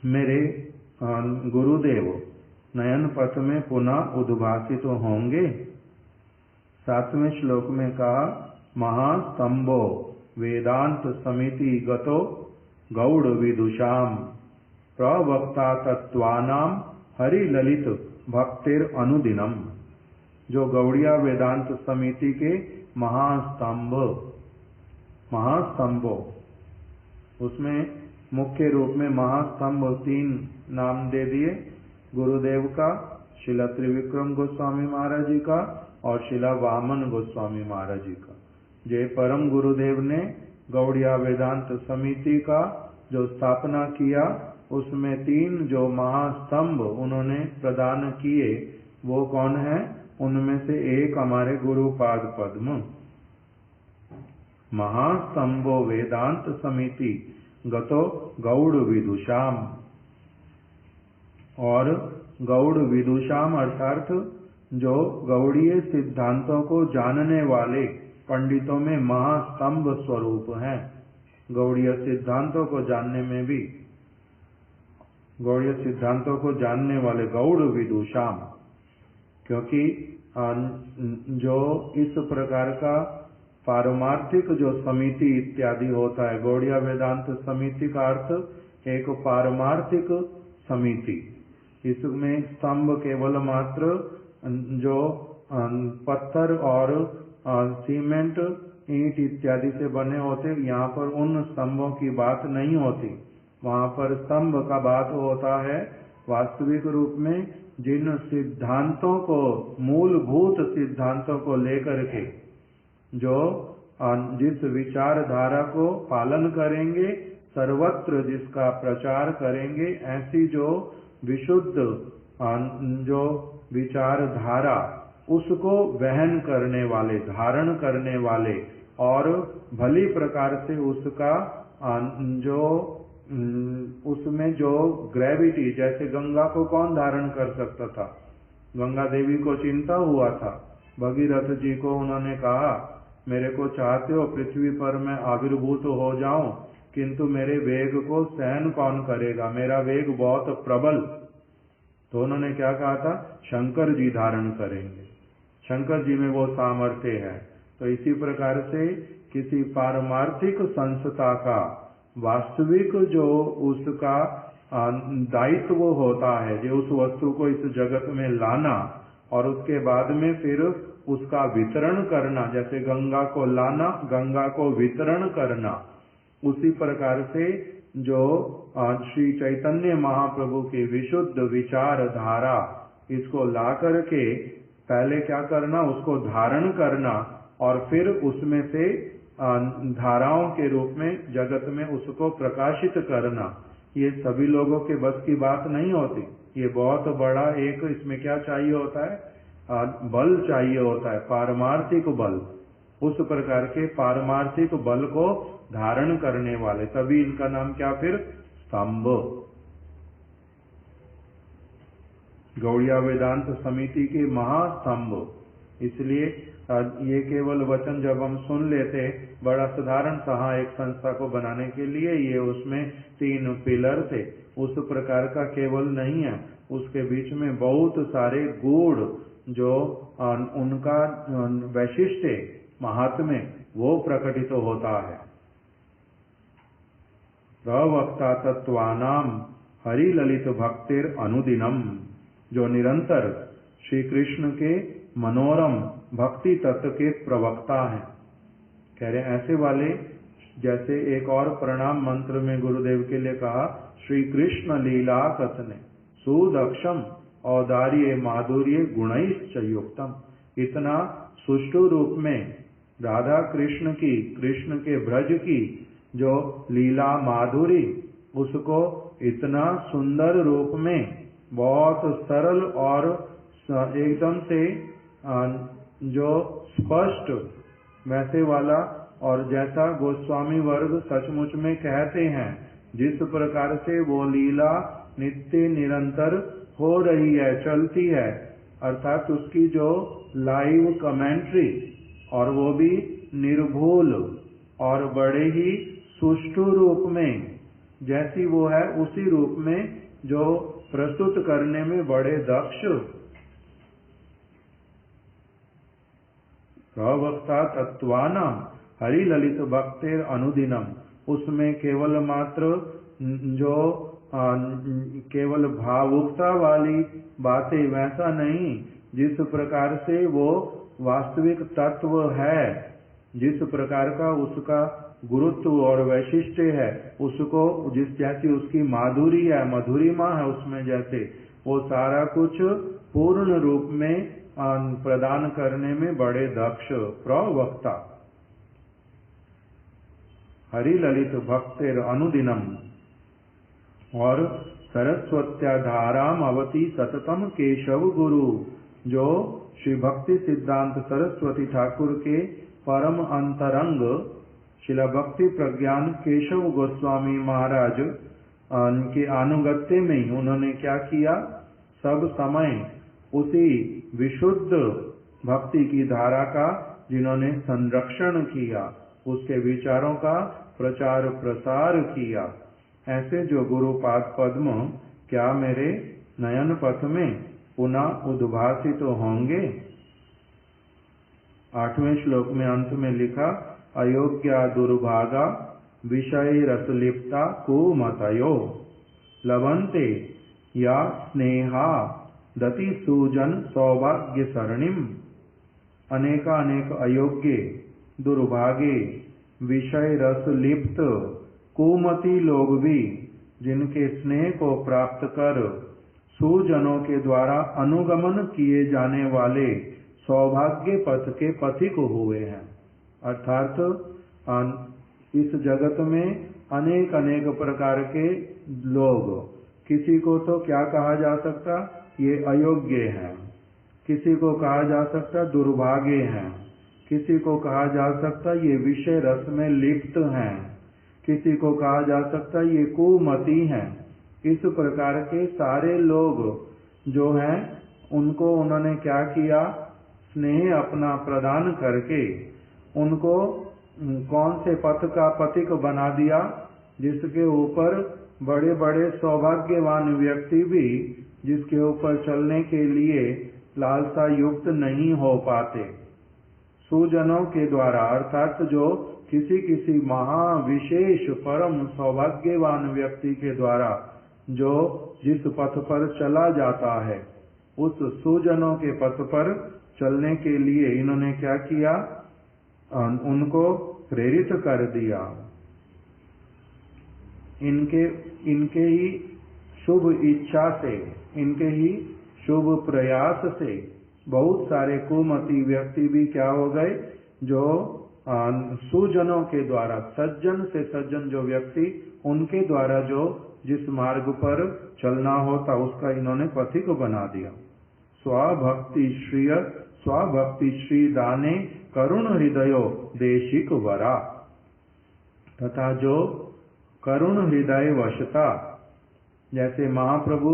मेरे गुरुदेव नयन पथ में पुनः उद्भासित तो होंगे। 7वें श्लोक में कहा, महास्तंभो वेदांत समिति गतो गौड़ विदुषाम प्रवक्ता तत्वानाम हरि ललित भक्तिर अनुदिनम। जो गौड़िया वेदांत समिति के महास्तंभो, उसमें मुख्य रूप में महास्तंभ 3 नाम दे दिए, गुरुदेव का, शिला त्रिविक्रम गोस्वामी महाराज जी का और शिला वामन गोस्वामी महाराज जी का। जय परम गुरुदेव ने गौड़िया वेदांत समिति का जो स्थापना किया, उसमें 3 जो महास्तंभ उन्होंने प्रदान किए, वो कौन है? उनमें से एक हमारे गुरुपाद पद्म। महास्तंभो वेदांत समिति गतो गौड़ विदुषाम, और गौड़ विदुषाम अर्थात जो गौड़ीय सिद्धांतों को जानने वाले पंडितों में महास्तंभ स्वरूप हैं। गौड़ीय सिद्धांतों को जानने में भी, गौड़ीय सिद्धांतों को जानने वाले गौड़ विदुषाम, क्योंकि जो इस प्रकार का पारमार्थिक जो समिति इत्यादि होता है, गौड़िया वेदांत समिति का अर्थ एक पारमार्थिक समिति। इसमें स्तंभ केवल मात्र जो पत्थर और सीमेंट ईंट इत्यादि से बने होते, यहाँ पर उन स्तंभों की बात नहीं होती। वहाँ पर स्तंभ का बात होता है वास्तविक रूप में जिन सिद्धांतों को, मूलभूत सिद्धांतों को लेकर के जो जिस विचारधारा को पालन करेंगे, सर्वत्र जिसका प्रचार करेंगे, ऐसी जो विशुद्ध जो विचारधारा, उसको वहन करने वाले, धारण करने वाले, और भली प्रकार से उसका जो उसमें जो ग्रेविटी, जैसे गंगा को कौन धारण कर सकता था? गंगा देवी को चिंता हुआ था। भगीरथ जी को उन्होंने कहा, मेरे को चाहते हो पृथ्वी पर मैं आविर्भूत हो जाऊं, किंतु मेरे वेग को सहन कौन करेगा? मेरा वेग बहुत प्रबल। तो उन्होंने क्या कहा था? शंकर जी धारण करेंगे, शंकर जी में वो सामर्थ्य है। तो इसी प्रकार से किसी पारमार्थिक संस्था का वास्तविक जो उसका दायित्व होता है, जो उस वस्तु को इस जगत में लाना और उसके बाद में फिर उसका वितरण करना, जैसे गंगा को लाना, गंगा को वितरण करना, उसी प्रकार से जो श्री चैतन्य महाप्रभु की विशुद्ध विचार धारा, इसको ला करके पहले क्या करना? उसको धारण करना और फिर उसमें से धाराओं के रूप में जगत में उसको प्रकाशित करना। ये सभी लोगों के बस की बात नहीं होती। ये बहुत बड़ा एक इसमें क्या चाहिए होता है? बल चाहिए होता है, पारमार्थिक बल। उस प्रकार के पारमार्थिक बल को धारण करने वाले, तभी इनका नाम क्या फिर? स्तंभ। गौड़िया वेदांत समिति के महास्तंभ। इसलिए ये केवल वचन जब हम सुन लेते, बड़ा साधारण सा एक संस्था को बनाने के लिए ये उसमें 3 पिलर थे, उस प्रकार का केवल नहीं है। उसके बीच में बहुत सारे गूढ़ जो उनका वैशिष्ट महात्म्य वो प्रकटित होता है। प्रवक्ता तत्वानाम हरि ललित भक्तिर अनुदिनम, जो निरंतर श्री कृष्ण के मनोरम भक्ति तत्व के प्रवक्ता हैं। कह रहे ऐसे वाले, जैसे एक और प्रणाम मंत्र में गुरुदेव के लिए कहा, श्री कृष्ण लीला कथने सुदक्षम औदार्य माधुर्य गुणैश्च युक्तम। इतना सुष्ठु रूप में राधा कृष्ण की, कृष्ण के ब्रज की जो लीला माधुरी, उसको इतना सुंदर रूप में, बहुत सरल और एकदम से जो स्पष्ट वैसे वाला, और जैसा गोस्वामी वर्ग सचमुच में कहते हैं, जिस प्रकार से वो लीला नित्य निरंतर हो रही है, चलती है, अर्थात उसकी जो लाइव कमेंट्री, और वो भी निर्भूल और बड़े ही सुष्ठु रूप में, जैसी वो है उसी रूप में जो प्रस्तुत करने में बड़े दक्ष। प्रवक्ता तत्वानाम हरि ललित भक्तेर अनुदिनम, उसमें केवल मात्र जो केवल भावुकता वाली बातें, वैसा नहीं, जिस प्रकार से वो वास्तविक तत्व है, जिस प्रकार का उसका गुरुत्व और वैशिष्ट्य है, उसको जिस जैसी उसकी माधुरी है, मधुरिमा है उसमें, जैसे वो सारा कुछ पूर्ण रूप में प्रदान करने में बड़े दक्ष। प्रवक्ता हरि ललित भक्तेर अनुदिनम, और सरस्वत्याधाराम अवति सततम केशव गुरु, जो श्री भक्ति सिद्धांत सरस्वती ठाकुर के परम अंतरंग शिला भक्ति प्रज्ञान केशव गोस्वामी महाराज के अनुगत्य में ही उन्होंने क्या किया, सब समय उसी विशुद्ध भक्ति की धारा का जिन्होंने संरक्षण किया, उसके विचारों का प्रचार प्रसार किया। ऐसे जो गुरुपाद पद्म क्या मेरे नयन पथ में पुनः उद्भासित होंगे। 8वें श्लोक में अंत में लिखा, अयोग्या दुर्भागा विषय रसलिप्ता कुमतयो लभन्ते या स्नेहा दति सुजन सौभाग्य सरणिम। अनेक अयोग्य, दुर्भागे, विषय रस लिप्त कुमति लोग भी, जिनके स्नेह को प्राप्त कर सुजनों के द्वारा अनुगमन किए जाने वाले सौभाग्य पथ के पथिक हुए हैं। अर्थात इस जगत में अनेक प्रकार के लोग, किसी को तो क्या कहा जा सकता, ये अयोग्य हैं, किसी को कहा जा सकता दुर्भागे हैं, किसी को कहा जा सकता ये विषय रस में लिप्त हैं, किसी को कहा जा सकता ये कुमति हैं। इस प्रकार के सारे लोग जो हैं, उनको उन्होंने क्या किया, स्नेह अपना प्रदान करके उनको कौन से पथ का पथिक बना दिया, जिसके ऊपर बड़े बड़े सौभाग्यवान व्यक्ति भी जिसके ऊपर चलने के लिए लालसा युक्त नहीं हो पाते। सुजनों के द्वारा, अर्थात जो किसी महाविशेष परम सौभाग्यवान व्यक्ति के द्वारा जो जिस पथ पर चला जाता है, उस सुजनों के पथ पर चलने के लिए इन्होंने क्या किया, उनको प्रेरित कर दिया। इनके ही शुभ इच्छा से, इनके ही शुभ प्रयास से बहुत सारे कुमति व्यक्ति भी क्या हो गए, जो सुजनों के द्वारा, सज्जन से सज्जन जो व्यक्ति, उनके द्वारा जो जिस मार्ग पर चलना होता उसका इन्होंने पथिक बना दिया। स्वभक्ति श्री दाने करुण हृदयो देशिक वरा, तथा जो करुण हृदय वशता, जैसे महाप्रभु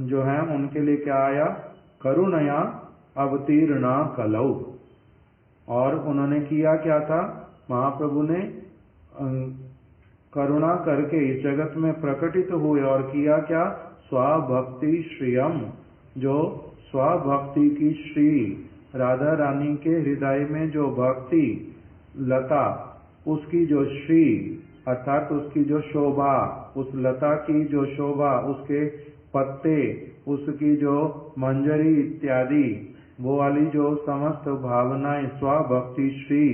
जो है उनके लिए क्या आया, करुणया अवतीर्णा कलौ, और उन्होंने किया क्या था, महाप्रभु ने करुणा करके इस जगत में प्रकटित हुए और किया क्या, स्वभक्ति श्रियम, जो स्वभक्ति की श्री राधा रानी के हृदय में जो भक्ति लता, उसकी जो श्री अर्थात उसकी जो शोभा, उस लता की जो शोभा, उसके पत्ते, उसकी जो मंजरी इत्यादि, वो वाली जो समस्त भावनाएं स्वभक्ति श्री,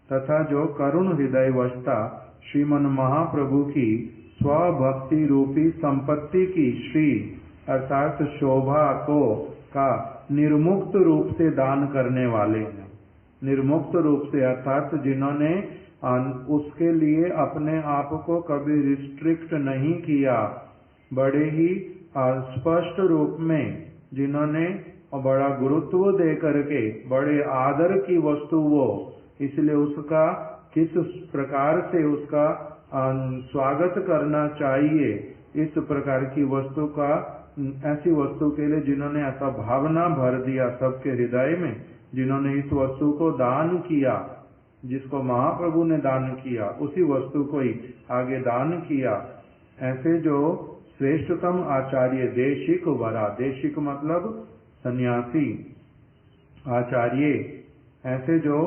तथा जो करुण हृदय वशता श्रीमन महाप्रभु की स्वभक्ति रूपी संपत्ति की श्री अर्थात शोभा को का निर्मुक्त रूप से दान करने वाले हैं। निर्मुक्त रूप से अर्थात जिन्होंने उसके लिए अपने आप को कभी रिस्ट्रिक्ट नहीं किया, बड़े ही स्पष्ट रूप में जिन्होंने बड़ा गुरुत्व दे करके, बड़े आदर की वस्तु वो, इसलिए उसका किस प्रकार से उसका स्वागत करना चाहिए, इस प्रकार की वस्तु का ऐसी वस्तु के लिए जिन्होंने ऐसा भावना भर दिया सबके हृदय में, जिन्होंने इस वस्तु को दान किया, जिसको महाप्रभु ने दान किया उसी वस्तु को ही आगे दान किया, ऐसे जो श्रेष्ठतम आचार्य देशिक वरा, देशिक मतलब सन्यासी आचार्य, ऐसे जो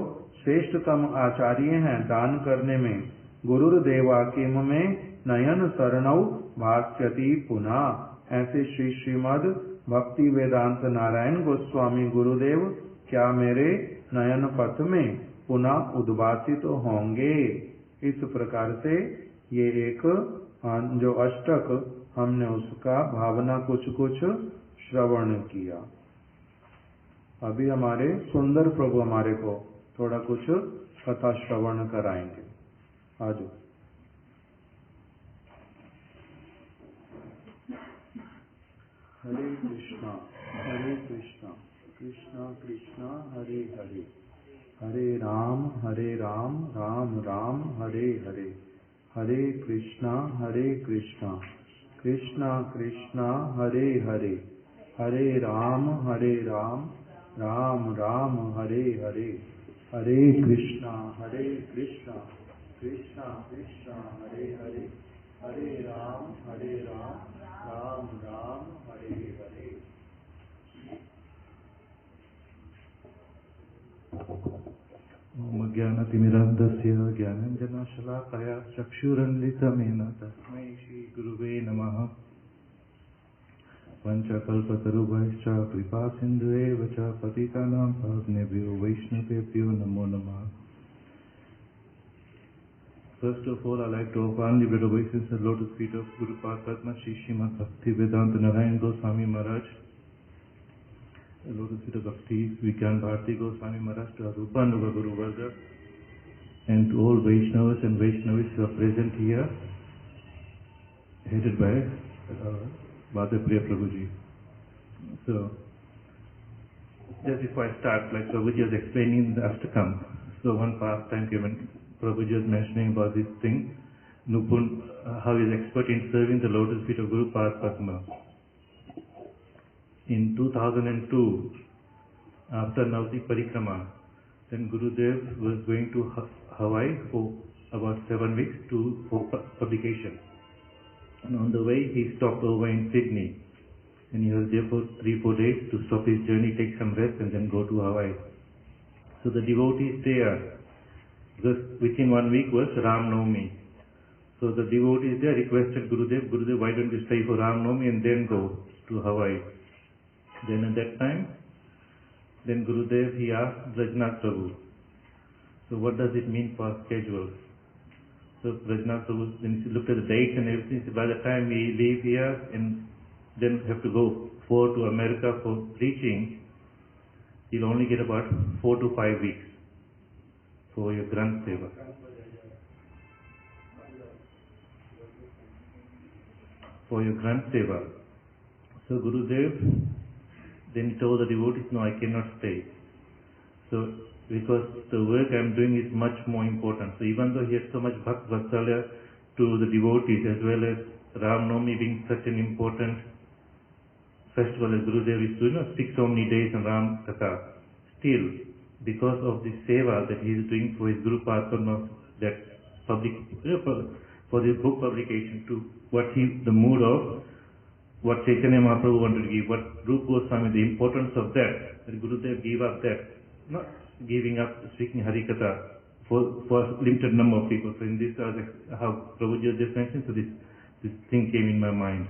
श्रेष्ठतम आचार्य हैं दान करने में, गुरुर्देवा किम में नयन शरणौ भास्यति पुनः, ऐसे श्री श्रीमद भक्ति वेदांत नारायण गोस्वामी गुरुदेव क्या मेरे नयन पथ में पुनः उद्भासित होंगे। इस प्रकार से ये एक जो अष्टक हमने उसका भावना कुछ कुछ श्रवण किया। अभी हमारे सुंदर प्रभु हमारे को थोड़ा कुछ कथा श्रवण कराएंगे। आज हरे कृष्णा कृष्णा कृष्णा हरे हरे, हरे राम राम राम हरे हरे, हरे कृष्णा कृष्णा कृष्णा हरे हरे, हरे राम राम राम हरे हरे, हरे कृष्णा कृष्णा कृष्णा हरे हरे, हरे राम राम राम हरे हरे। ओम ज्ञानतिमिरन्धस्य ज्ञानाञ्जनशलाकया चक्षुरुन्मिलितं तस्मै श्रीगुरुवे नमः। पञ्चकल्पतरुभ्यश्च कृपासिन्धुभ्यः च पतितानां पावनेभ्यो वैष्णवेभ्यो नमो नमः। First of all, I'd like to offer unlimited obeisance at the lotus feet of Guru Padma Shri Srimad Bhaktivedanta Narayan Goswami Maharaj, the lotus feet of Bhakti Vigyan Bharati Goswami Maharaj, to our Rupanuga Guru Varga, and to all Vaishnavas and Vaishnavis who are present here, headed by Bhadapriya Prabhuji. So, just before I start, like Prabhuji was explaining the Ashtakam, so one pastime came and Prabhuji was mentioning about this thing, Nupun, how he is expert in serving the lotus feet of Guru Padma. In 2002, after Navadvip Parikrama, then Gurudev was going to Hawaii for about 7 weeks for publication. And on the way, he stopped over in Sydney. And he was there for 3-4 days to stop his journey, take some rest, and then go to Hawaii. So the devotees there, because within 1 week was Ram Navami. So the devotees there requested Gurudev, why don't you stay for Ram Navami and then go to Hawaii? Then at that time, then Gurudev, he asked Brajnath Prabhu, so what does it mean for schedule? So Brajnath Prabhu, then he looked at the dates and everything, so by the time we leave here and then have to go to America for preaching, you'll only get about 4 to 5 weeks for your Granth Seva. For your Granth Seva. So Gurudev then told the devotees, no, I cannot stay. So, because the work I am doing is much more important. So even though he had so much Bhakt Vatsalya to the devotees, as well as Ram Navami being such an important festival as Gurudev is to speak so many days in Ram Katha, still, because of the seva that he is doing for his Guru Padma, that public, for the book publication, to the mood of what Chaitanya Mahaprabhu wanted to give, what Rupa Goswami, the importance of that Gurudev gave up that, not giving up speaking Harikatha for a limited number of people. So in this, how Prabhuji just mentioned, so this thing came in my mind.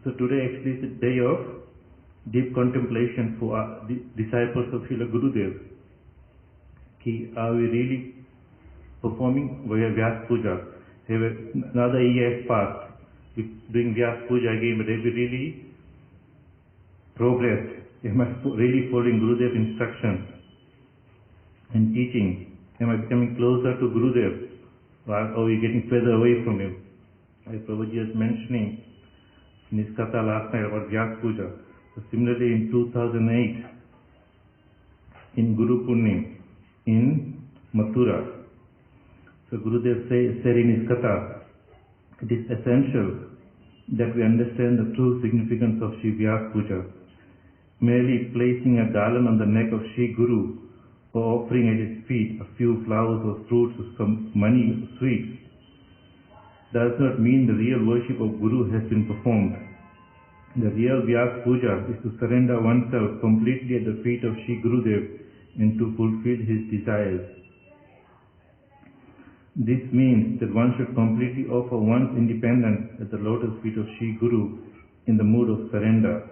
So today actually is the day of deep contemplation for the disciples of Srila Gurudev. Are we really performing Vyas Puja? Another year has passed doing Vyas Puja again, but have we really progressed? Am I really following Gurudev's instructions and teaching? Am I becoming closer to Gurudev? Or are we getting further away from him? As Prabhuji was mentioning in his katha last night about Vyas Puja. So similarly in 2008, in Guru Punnim, in Mathura, so Gurudev said in his katha It is essential that we understand the true significance of Shri Vyasa Puja. Merely placing a garland on the neck of Shri Guru or offering at his feet a few flowers or fruits or some money or sweets does not mean the real worship of Guru has been performed. The real Vyasa Puja is to surrender oneself completely at the feet of Shri Gurudev and to fulfill his desires. This means that one should completely offer one's independence at the lotus feet of Shri Guru in the mood of surrender.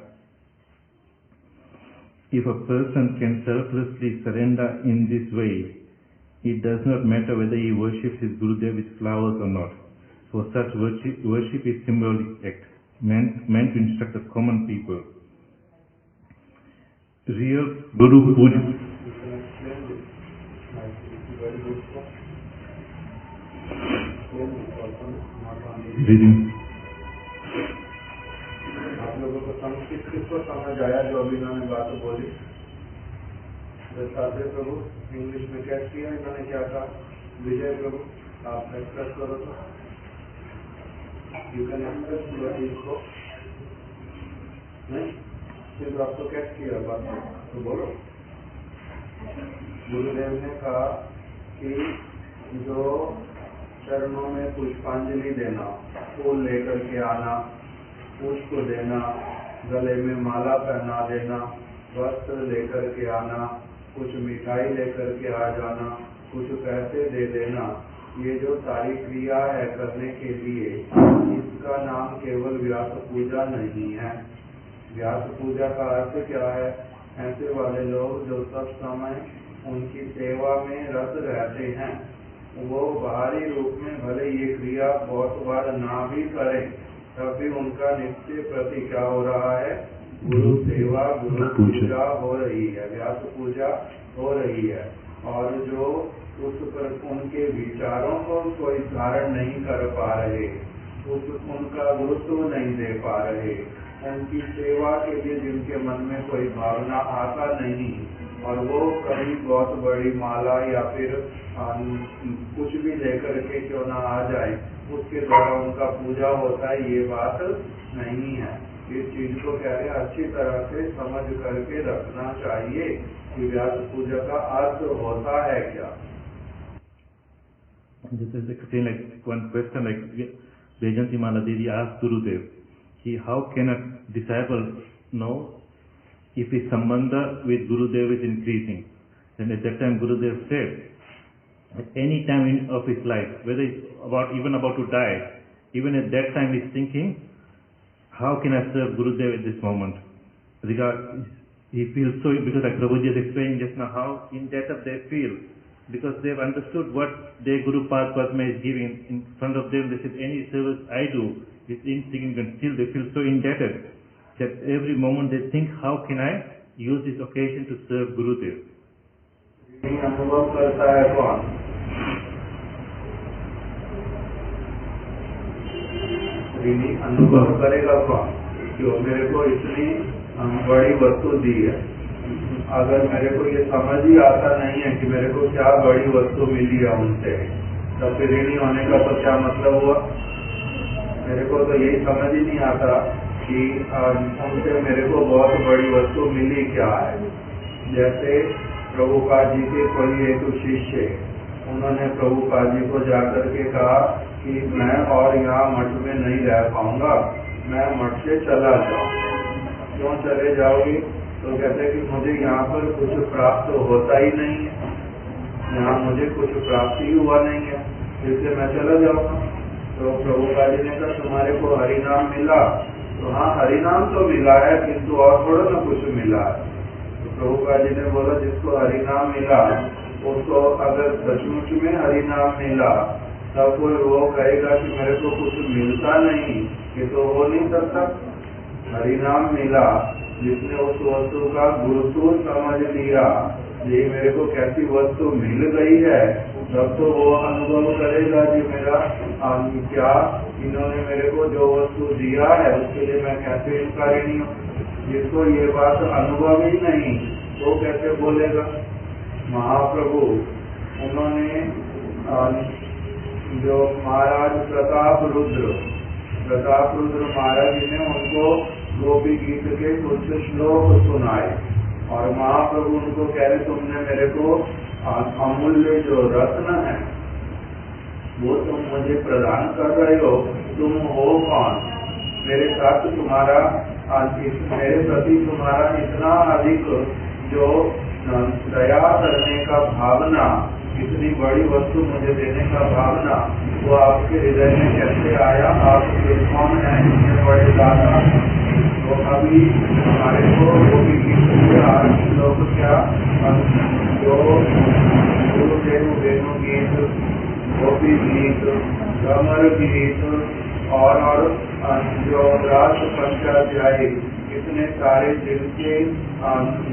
If a person can selflessly surrender in this way, it does not matter whether he worships his Gurudev with flowers or not, for such worship is symbolic act, meant to instruct the common people. Real Guru Puja. Reading. आप लोगों को संस्कृत किसको समझ आया जो अभी इन्होंने बात बोली? दत्तात्रेय प्रभु इंग्लिश में क्या किया इन्होंने, क्या कहा? विजय प्रभु आप एक्सप्रेस करो तो यू कैन एक्सप्रेस इसको नहीं, फिर आपको क्या किया बात तो बोलो। गुरुदेव ने कहा कि जो चरणों में पुष्पांजलि देना, फूल लेकर के आना, पुष्प देना, गले में माला पहना देना, वस्त्र लेकर के आना, कुछ मिठाई लेकर के आ जाना, कुछ पैसे दे देना, ये जो सारी क्रिया है करने के लिए, इसका नाम केवल व्यास पूजा नहीं है। व्यास पूजा का अर्थ क्या है? ऐसे वाले लोग जो सब समय उनकी सेवा में रत रहते हैं, वो बाहरी रूप में भले ये क्रिया बहुत बार ना भी करें, तब भी उनका नित्य प्रति क्या हो रहा है? गुरु सेवा, गुरु पूजा हो रही है, व्यास पूजा हो रही है। और जो उस पर उनके विचारों को कोई धारण नहीं कर पा रहे, उनका गुरुत्व नहीं दे पा रहे, उनकी सेवा के लिए जिनके मन में कोई भावना आता नहीं, और वो कभी बहुत बड़ी माला या फिर कुछ भी लेकर के क्यों ना आ जाए, उसके द्वारा उनका पूजा होता है, ये बात नहीं है। इस चीज को कह रहे अच्छी तरह से समझ करके रखना चाहिए कि व्यास पूजा का अर्थ होता है क्या। This is like one question, like Vejanti Mala Devi asked Gurudev, how can a disciple know if his sambandha with Gurudev is increasing? Then at that time Gurudev said, at any time of his life, whether it's even about to die, even at that time he's thinking, how can I serve Gurudev at this moment? He feels so, because like Prabhuji is explaining just now how in depth they feel, because they've understood what their Guru Padma is giving in front of them. They said, any service I do is insignificant. Still they feel so indebted that every moment they think, how can I use this occasion to serve Gurudev? अनुभव करता है कौन? ऋणी अनुभव करेगा कौन? जो मेरे को इतनी बड़ी वस्तु दी है, अगर मेरे को ये समझ ही आता नहीं है कि मेरे को क्या बड़ी वस्तु मिली है उनसे, तब फिर ऋणी होने का तो क्या मतलब हुआ? मेरे को तो यही समझ ही नहीं आता कि उनसे मेरे को बहुत बड़ी वस्तु मिली क्या है। जैसे प्रभुपाद जी के कोई एक शिष्य, उन्होंने प्रभुपाद जी को जाकर के कहा कि मैं और यहाँ मठ में नहीं रह पाऊंगा, मैं मठ से चला जाऊँ। क्यों चले जाओगे? तो कहते कि मुझे यहाँ पर कुछ प्राप्त होता ही नहीं है, यहाँ मुझे कुछ प्राप्त ही हुआ नहीं है, इसलिए मैं चला जाऊँगा। तो प्रभुपाद जी ने कहा तुम्हारे को हरिनाम मिला? तो हाँ हरिनाम तो मिला है, किंतु और थोड़ा ना कुछ मिला है। प्रभुपाद जी ने बोला जिसको हरिनाम मिला उसको अगर सचमुच में हरिनाम मिला तब कोई वो कहेगा कि मेरे को कुछ मिलता नहीं, ये तो हो नहीं सकता। हरिनाम मिला, जिसने उस वस्तु का गुरुत्व समझ लिया, ये मेरे को कैसी वस्तु मिल गई है, तब तो वो अनुभव करेगा कि मेरा क्या इन्होंने मेरे को जो वस्तु दिया है उसके लिए मैं कैसे इनकारी हूँ। जिसको ये बात अनुभव ही नहीं वो कैसे बोलेगा। महाप्रभु उन्होंने जो महाराज प्रताप रुद्र महाराज जी ने उनको गोपी गीत के कुछ श्लोक सुनाए और महाप्रभु उनको कह रहे तुमने मेरे को अमूल्य जो रत्न है वो तुम मुझे प्रदान कर रहे हो, तुम हो कौन? मेरे साथ तुम्हारा मेरे प्रति तुम्हारा इतना अधिक जो दया करने का भावना, इतनी बड़ी वस्तु मुझे देने का भावना, वो आपके हृदय में कैसे आया? आप कौन है इतने बड़े दाता? तो अभी हमारे को लोग क्या जो गुरुदेव वेणु गीत, गोपी गीत, कमर गीत और जो रास पंचाध्यायी, इतने सारे जिनके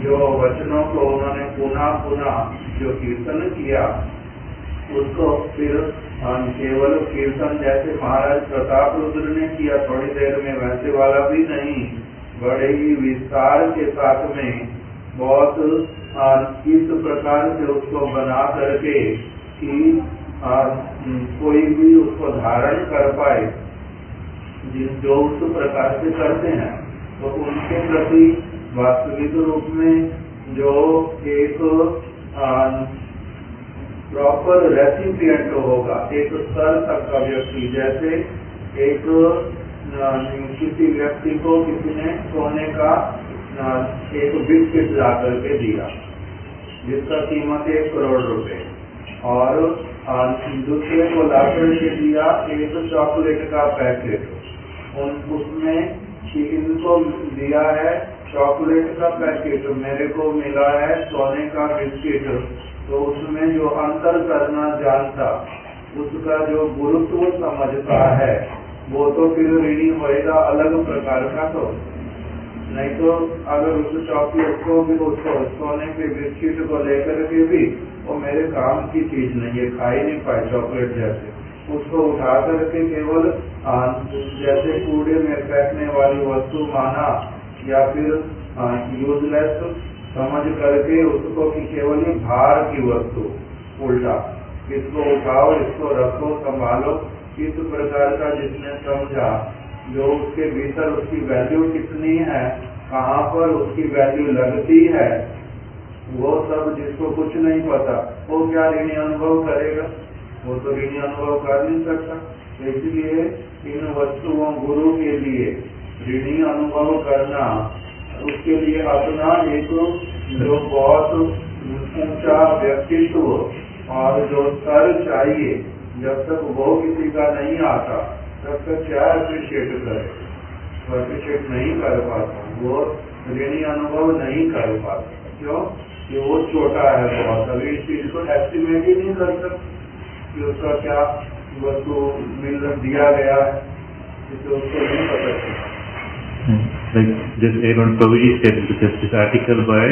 जो वचनों को उन्होंने पुनः जो कीर्तन किया, उसको फिर केवल कीर्तन जैसे महाराज प्रताप रुद्र ने किया थोड़ी देर में, वैसे वाला भी नहीं, बड़े ही विस्तार के साथ में बहुत इस प्रकार से उसको बना करके कि कोई भी उसको धारण कर पाए, जो उस प्रकार से करते हैं। तो उनके प्रति वास्तविक रूप में जो एक प्रॉपर रेसिपिएंट होगा, एक स्तर तक का व्यक्ति, जैसे एक किसी व्यक्ति को किसी ने सोने का एक बिस्किट ला करके दिया जिसका कीमत 1 करोड़ रुपए, और दूसरे को ला करके दिया एक चॉकलेट का पैकेट। उसमें इनको दिया है चॉकलेट का पैकेट, मेरे को मिला है सोने का बिस्किट। तो उसमें जो अंतर करना जानता, उसका जो गुरुत्व समझता है, वो तो फिर ऋणी होएगा अलग प्रकार का। तो नहीं तो अगर उस चॉकलेट को भी, उसको सोने के बिस्किट को लेकर के भी वो मेरे काम की चीज नहीं है, खा ही नहीं पाए चॉकलेट जैसे, उसको उठा करके केवल जैसे कूड़े में फेंकने वाली वस्तु माना, या फिर यूजलेस समझ करके उसको कि केवल ये भार की वस्तु, उल्टा इसको उठाओ, इसको रखो, संभालो, इस प्रकार का जिसने समझा, जो उसके भीतर उसकी वैल्यू कितनी है, कहाँ पर उसकी वैल्यू लगती है, वो सब जिसको कुछ नहीं पता, वो क्या ऋणी अनुभव करेगा? वो तो ऋणी अनुभव कर नहीं सकता। इसलिए इन वस्तुओं गुरु के लिए ऋणी अनुभव करना, उसके लिए अपना एक जो बहुत ऊंचा व्यक्तित्व और जो स्तर चाहिए, जब तक वो किसी का नहीं आता तब तक क्या अप्रिशिएट करे? वो अप्रिशिएट नहीं कर पाता, वो ऋणी अनुभव नहीं कर पाता। क्यों? कि वो छोटा है बहुत, अभी इस चीज को एस्टिमेट ही नहीं कर सकता कि उसका क्या वस्तु मिल दिया गया है, इसलिए उसको नहीं पता चलता। Like just Aaron Prabhuji said, because this article by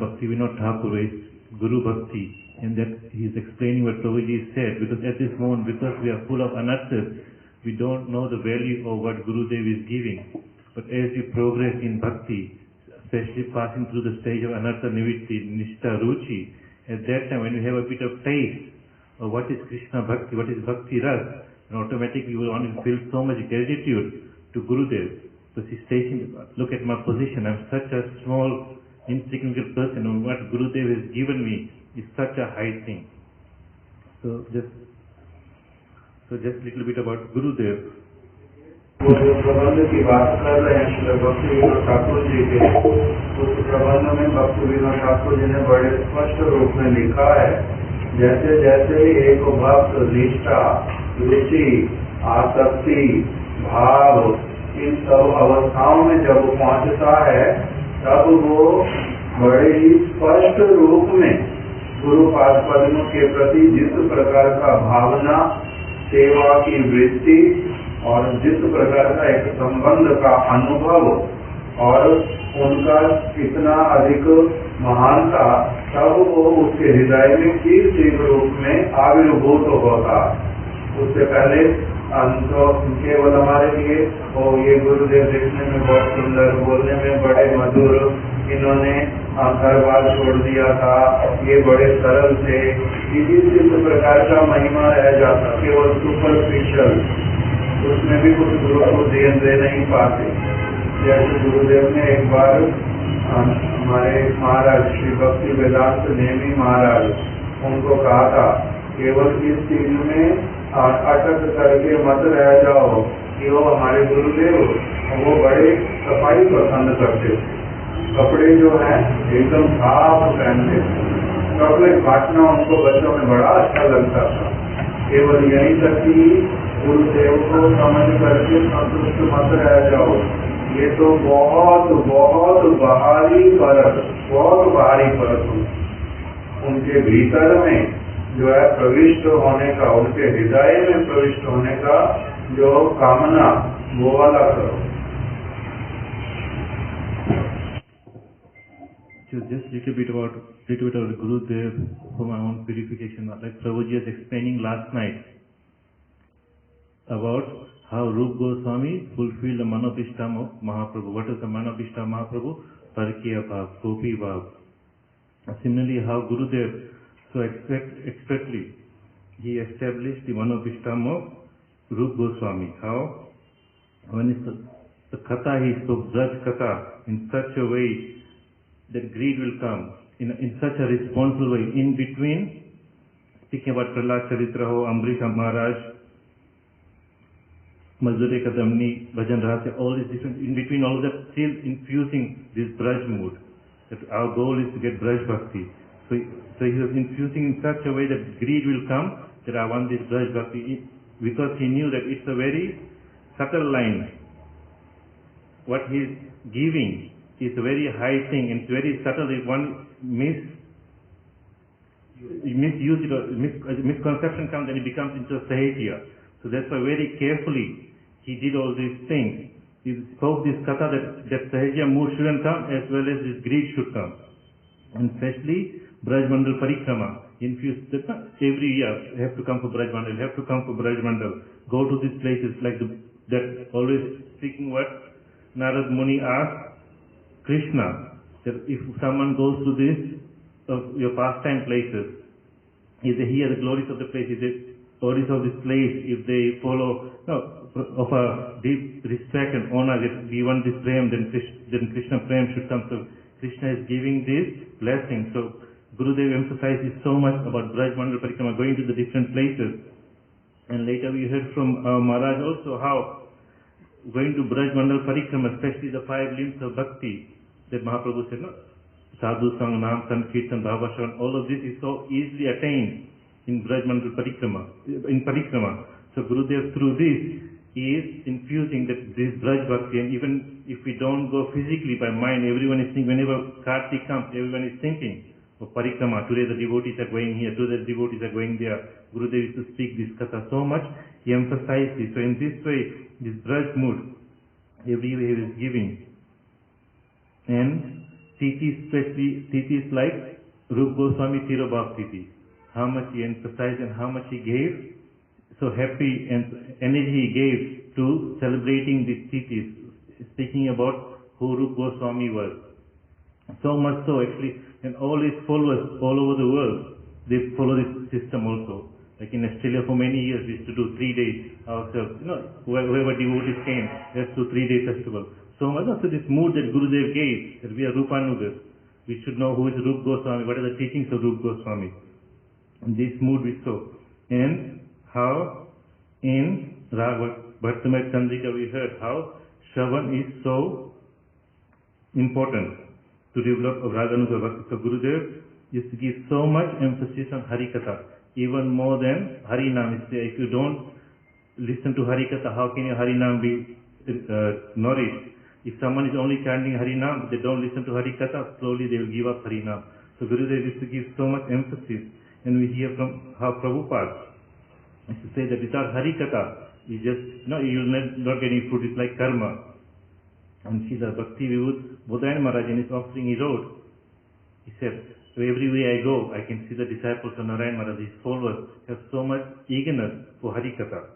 Bhaktivinoda Thakur is Guru Bhakti, and that he is explaining what Prabhuji said, because at this moment, because we are full of anarthas, we don't know the value of what Gurudev is giving. But as we progress in bhakti, especially passing through the stage of anartha nivritti, nishtha, ruchi, at that time when we have a bit of taste of what is Krishna bhakti, what is bhakti ras, and automatically you will only feel so much gratitude to Gurudev. Because he's stating, look at my position, I'm such a small, insignificant person, and what Gurudev has given me is such a high thing. So just little bit about Gurudev. वो जो प्रबंध की बात कर रहे हैं श्री भक्तिविनोद ठाकुर जी के, उस प्रबंध में भक्तिविनोद ठाकुर जी ने बड़े स्पष्ट रूप में लिखा है, जैसे जैसे एक भक्त निष्ठा, रुचि, आसक्ति, भाव, इन सब अवस्थाओं में जब पहुंचता है, तब वो बड़े ही स्पष्ट रूप में गुरु पाद पद्म के प्रति जिस प्रकार का भावना, सेवा की वृत्ति और जिस प्रकार का एक संबंध का अनुभव और उनका कितना अधिक महानता, तब वो उसके हृदय में किस रूप में आविर्भूत होता। उससे पहले तो केवल हमारे लिए ये गुरुदेव देखने में बहुत सुंदर, बोलने में बड़े मधुर, इन्होंने घर बार छोड़ दिया था, ये बड़े सरल थे, इस प्रकार का महिमा रह जाता, केवल सुपरफिशियल, उसमें भी कुछ गुरु को दे नहीं पाते। जैसे गुरुदेव ने एक बार हमारे महाराज श्री भक्ति वेदांत नेमी महाराज उनको कहा था, केवल इस चीज में अटक करके मत रह जाओ कि वो हमारे गुरुदेव वो बड़े सफाई पसंद करते थे, कपड़े जो है एकदम साफ पहनते थे, कपड़े काटना उनको बच्चों में बड़ा अच्छा लगता था। केवल यही तक कि गुरुदेव को समझ करके संतुष्ट मत रह जाओ, ये तो बहुत बहुत बाहरी परत, बहुत बाहरी परत उनके भीतर में जो है प्रविष्ट होने का, उनके हृदय में प्रविष्ट होने का जो कामना, वो वाला करो। So just little bit about Gurudev for my own purification. Like Prabhuji was explaining last night about how Rup Goswami fulfilled the Manopishtam of Mahaprabhu. What is the Manopishtam of Mahaprabhu? Parkiya Bhav, Gopi Bhav. Similarly, how Gurudev so expertly he established the Manopishtam of Rup Goswami. How when the Katha he spoke, Braj Katha, in such a way that greed will come, in such a responsible way, in between, speaking about Prahlad Charitra ho, Ambrish Maharaj, Mazure Kadamni, Bhajan Rahasya, all these different, in between all of that, still infusing this Braj mood, that our goal is to get Braj Bhakti. So he was infusing in such a way that greed will come, that I want this Braj Bhakti, because he knew that it's a very subtle line. What he is giving is a very high thing, and it's very subtle. If one misuse it, or misconception comes, then it becomes into a sahitya. So that's why very carefully he did all these things. He spoke this katha that sahitya mood shouldn't come, as well as this greed should come. And especially Braj Mandal Parikrama, infused that every year you have to come for Braj Mandal, you have to come for Braj Mandal, go to these places like that, always speaking what Narad Muni asked Krishna, that if someone goes to this, your pastime places, if they hear the glories of the place, if the glories of this place, if they follow, of a deep respect and honor, that we want this prem, then Krishna prem should come. So Krishna is giving this blessing. So Gurudev emphasizes so much about Braj Mandal Parikrama, going to the different places. And later we heard from Maharaj also how going to Braj Mandal Parikrama, especially the 5 limbs of bhakti, that Mahaprabhu said, no? Sadhu Sang, Nam, Sankirtan, Bhavashran, all of this is so easily attained in Braj Mandal Parikrama, in Parikrama. So Gurudev through this is infusing that this Braj Bhakti, and even if we don't go physically by mind, everyone is thinking, whenever Kartik comes, everyone is thinking of Parikrama, today the devotees are going here, today the devotees are going there. Gurudev used to speak this katha so much, he emphasized this. So in this way, this Braj mood, every way he is giving. And Tithi, especially Tithi is like Rup Goswami Tirobhav Tithi. How much he emphasized and how much he gave, so happy and energy he gave to celebrating these Tithis, speaking about who Rup Goswami was. So much so actually, and all his followers all over the world, they follow this system also. Like in Australia for many years we used to do 3 days ourselves, whoever devotees came, let's do 3-day festival. So much of this mood that Gurudev gave, that we are Rupanugas, we should know who is Rup Goswami, what are the teachings of Rup Goswami. And this mood we saw. And how in Bhartamaya Chandrika we heard how Shravan is so important to develop a Raganuga Bhakti. So Gurudev used to give so much emphasis on Harikatha, even more than Harinam. If you don't listen to Harikatha, how can your Harinam be nourished? If someone is only chanting Harinam, they don't listen to Harikatha, slowly they will give up Harinam. So Gurudev used to give so much emphasis. And we hear from how Prabhupada used to say that without Harikatha, you just, you will not get any fruit. It's like karma. And Srila Bhakti Vibhuti Bodhayana Maharaj in his offering he wrote, he said, so everywhere I go, I can see the disciples of Narayan Maharaj, his followers have so much eagerness for Harikatha.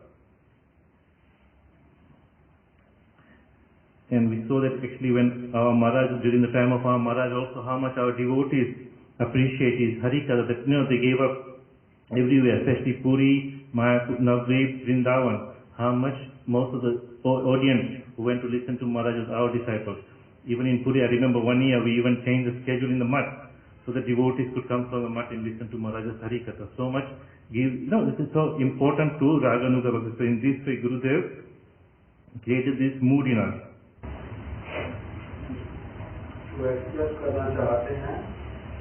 And we saw that actually when our Maharaj, during the time of our Maharaj also, how much our devotees appreciate his Harikatha, that they gave up everywhere, especially Puri, Mayapur, Navadvip, Vrindavan, how much most of the audience who went to listen to Maharaj was our disciples. Even in Puri, I remember one year we even changed the schedule in the mutt, so that devotees could come from the mutt and listen to Maharaj's Harikatha. So much this is so important to Raganuga Bhakti. So in this way, Gurudev created this mood in us. वो express करना चाहते हैं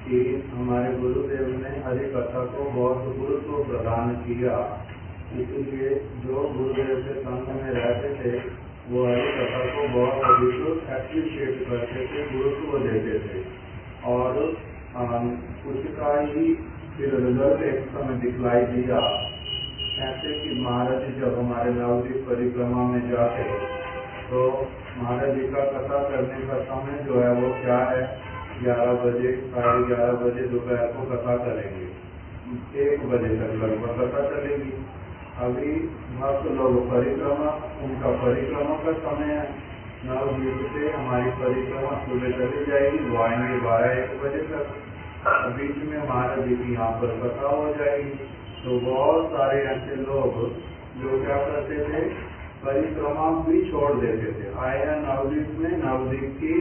कि हमारे गुरुदेव ने हरि कथा को बहुत गुरुत्व प्रदान किया, इसलिए जो गुरुदेव के संग में रहते थे वो हरि कथा को बहुत अधिक एप्रिशिएट करते थे, गुरुत्व देते थे। और उसका ही फिर रिजल्ट एक समय दिखलाई दिया, ऐसे कि महाराज जी जब हमारे नवद्वीप परिक्रमा में जाते तो महाराज जी का कथा करने का समय जो है वो क्या है, 11 बजे 11:30 बजे दोपहर को कथा करेंगे, 1 बजे तक लगभग कथा चलेगी। अभी भक्त लोग परिक्रमा, उनका परिक्रमा का समय है, नवद्वीप से हमारी परिक्रमा सुबह चली जाएगी, वो आएंगे 12-1 बजे तक, बीच में महाराज जी की यहाँ पर कथा हो जाएगी। तो बहुत सारे ऐसे लोग जो क्या करते थे, परिक्रमा भी छोड़ देते थे, आए हैं नवद्वीप में नवद्वीप की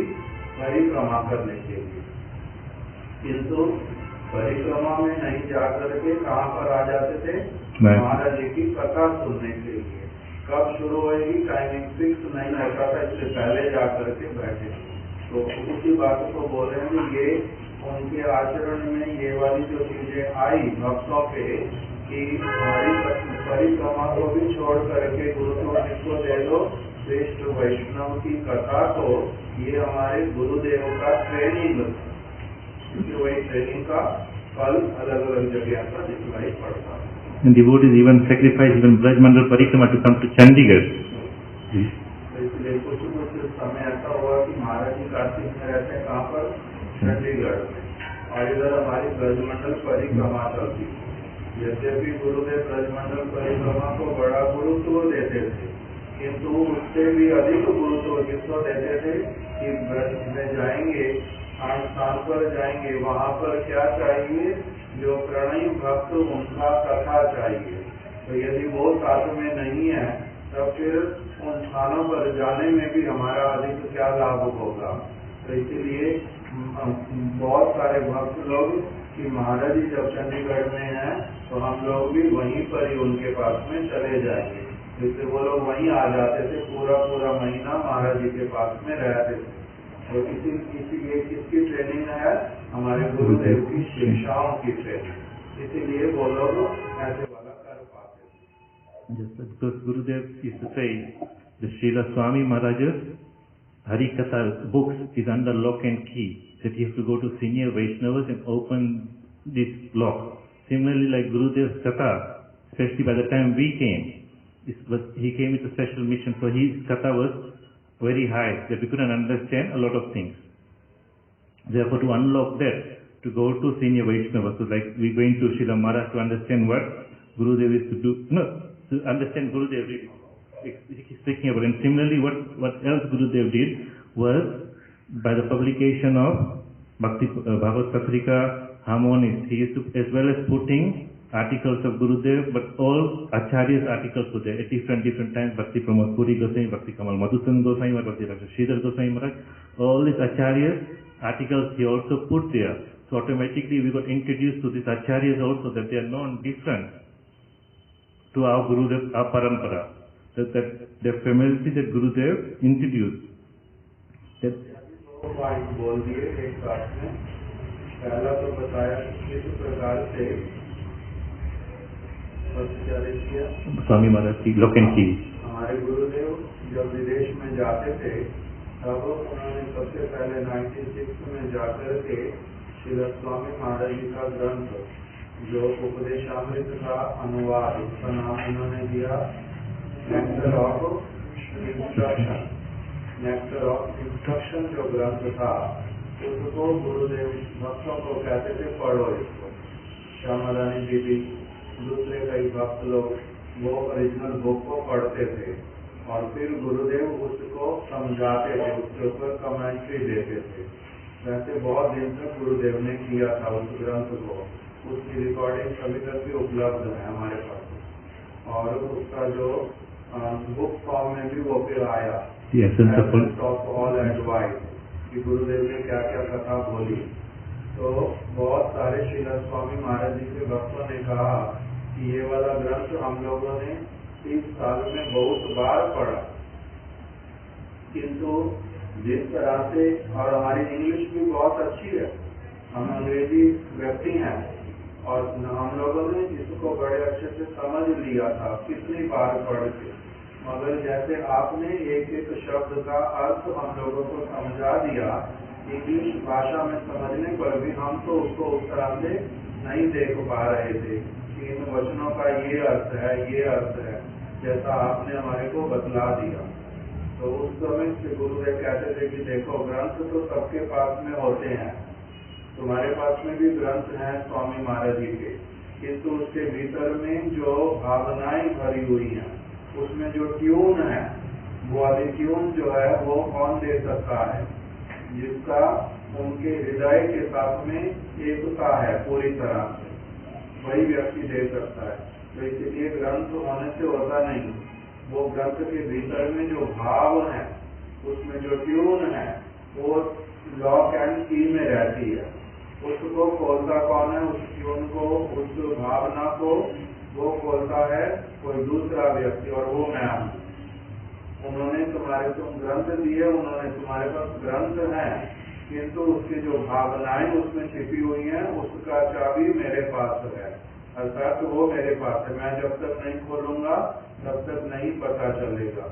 परिक्रमा करने के लिए, किंतु परिक्रमा में नहीं जाकर के कहाँ पर आ जाते थे, महाराज जी की कथा सुनने के लिए। कब शुरू होगी टाइमिंग फिक्स नहीं होता था, इससे पहले जाकर के बैठे। तो उसी बात को बोल रहे हैं कि ये उनके आचरण में ये वाली जो चीजें आई भक्तों के, कि हमारी परिक्रमा को भी छोड़ करके गुरुत्व जिसको दे दो, श्रेष्ठ वैष्णव की कथा को, ये हमारे गुरुदेव का ट्रेनिंग, वही ट्रेनिंग का फल अलग अलग जगह पर दिखलाई पड़ता है। And devotees even sacrifice even Braj Mandal Parikrama to come to Chandigarh. इसलिए कुछ समय ऐसा हुआ कि महाराज जी कार्तिक में रहते हैं कहाँ पर, चंडीगढ़ में, और इधर हमारी ब्रजमंडल परिक्रमा चलती। यद्यपि गुरुदेव ब्रजमंडल परिक्रमा को बड़ा गुरुत्व देते थे, किंतु उससे भी अधिक गुरुत्व किसको देते थे कि ब्रज में जाएंगे, स्थान पर जाएंगे, वहाँ पर क्या चाहिए, जो प्रणयी भक्त उनका कथा चाहिए। तो यदि वो साथ में नहीं है तो फिर उन स्थानों पर जाने में भी हमारा अधिक क्या लाभ होगा। तो इसीलिए बहुत सारे भक्त लोग कि महाराज जी जब चंडीगढ़ में हैं तो हम लोग भी वहीं पर ही उनके पास में चले जाएंगे, जिससे वो लोग वहीं आ जाते थे, पूरा महीना महाराज जी के पास में रहते थे। तो इसीलिए किसकी ट्रेनिंग है, हमारे गुरुदेव की शिक्षाओं की ट्रेनिंग, इसीलिए वो लोग ऐसे वाला कर पाते थे। Just because Gurudev used to say, the Srila Swami Maharaj's Harikatha books is under lock and key, that you have to go to senior Vaishnavas and open this lock. Similarly, like Gurudev's Katha, especially by the time we came, he came with a special mission, so his Katha was very high, that we couldn't understand a lot of things. Therefore, to unlock that, to go to senior Vaishnavas, so like we're going to Srila Maharaj to understand what Gurudev is to do, to understand Gurudev really. He's speaking about. And similarly, what else Gurudev did was, by the publication of Bhagavad Patrika, Harmonies, he used to, as well as putting articles of Gurudev, but all Acharya's articles were there at different times. Bhakti Pramod Puri Goswami, Bhakti Kamal Madhusudan Goswami, Bhakti Raja Sridhar Goswami Maharaj, all these Acharya's articles he also put there. So automatically we got introduced to these Acharyas also, that they are known different to our Gurudev, our Parampara. That the familiarity that Gurudev introduced. That point बोल दिए एक साथ में। पहला तो बताया किस प्रकार से स्वामी महाराज की लॉक एंड की, हमारे गुरुदेव जब विदेश में जाते थे तब उन्होंने सबसे पहले 96 में जाकर के श्री स्वामी महाराज जी का ग्रंथ जो उपदेशामृत का अनुवाद, उसका नाम उन्होंने दिया nectar of instruction. Nectar of instruction जो ग्रंथ था उसको गुरुदेव भक्तों को कहते थे पढ़ो इसको। श्यामारानी दीदी, दूसरे कई भक्त लोग वो ओरिजिनल बुक को पढ़ते थे। और फिर गुरुदेव उसको समझाते थे, उसके ऊपर कमेंट्री देते थे। वैसे बहुत दिन तक गुरुदेव ने किया था उस ग्रंथ को, उसकी रिकॉर्डिंग अभी तक भी उपलब्ध है हमारे पास, और उसका जो बुक फॉर्म में भी वो फिर आया, ऑफ ऑल एडवाइस, कि गुरुदेव ने क्या क्या कथा बोली। तो बहुत सारे श्रील स्वामी महाराज जी के भक्तों ने कहा कि ये वाला ग्रंथ हम लोगों ने 30 साल में बहुत बार पढ़ा, किंतु जिस तरह से, और हमारी इंग्लिश भी बहुत अच्छी है, हम अंग्रेजी व्यक्ति हैं, और हम लोगों ने इसको बड़े अच्छे से समझ लिया था कितनी बार पढ़ के, मगर जैसे आपने एक एक शब्द का अर्थ हम लोगों को समझा दिया, इंग्लिश भाषा में समझने पर भी हम तो उसको उस तरह से नहीं देख पा रहे थे कि इन वचनों का ये अर्थ है, ये अर्थ है, जैसा आपने हमारे को बतला दिया। तो उस समय से गुरुदेव कहते थे कि देखो, ग्रंथ तो सबके पास में होते हैं, तुम्हारे पास में भी ग्रंथ हैं स्वामी महाराज जी के, किंतु उसके भीतर में जो भावनाएं भरी हुई हैं, उसमें जो ट्यून है, वो वाली ट्यून जो है वो कौन दे सकता है? जिसका उनके हृदय के साथ में एकता है पूरी तरह से, वही व्यक्ति दे सकता है। तो इसलिए ग्रंथ होने से होता नहीं, वो ग्रंथ के भीतर में जो भाव है, उसमें जो ट्यून है, वो लॉक एंड की में रहती है। उसको खोलता कौन है? उस ट्यून को, उस भावना को वो खोलता है कोई दूसरा व्यक्ति, और वो मैं हूँ। उन्होंने तुम्हारे को ग्रंथ दिए, उन्होंने तुम्हारे पास ग्रंथ है, किंतु उसकी जो भावनाएं उसमें छिपी हुई हैं, उसका चाबी मेरे पास है, अर्थात वो मेरे पास है। मैं जब तक नहीं खोलूंगा तब तक नहीं पता चलेगा।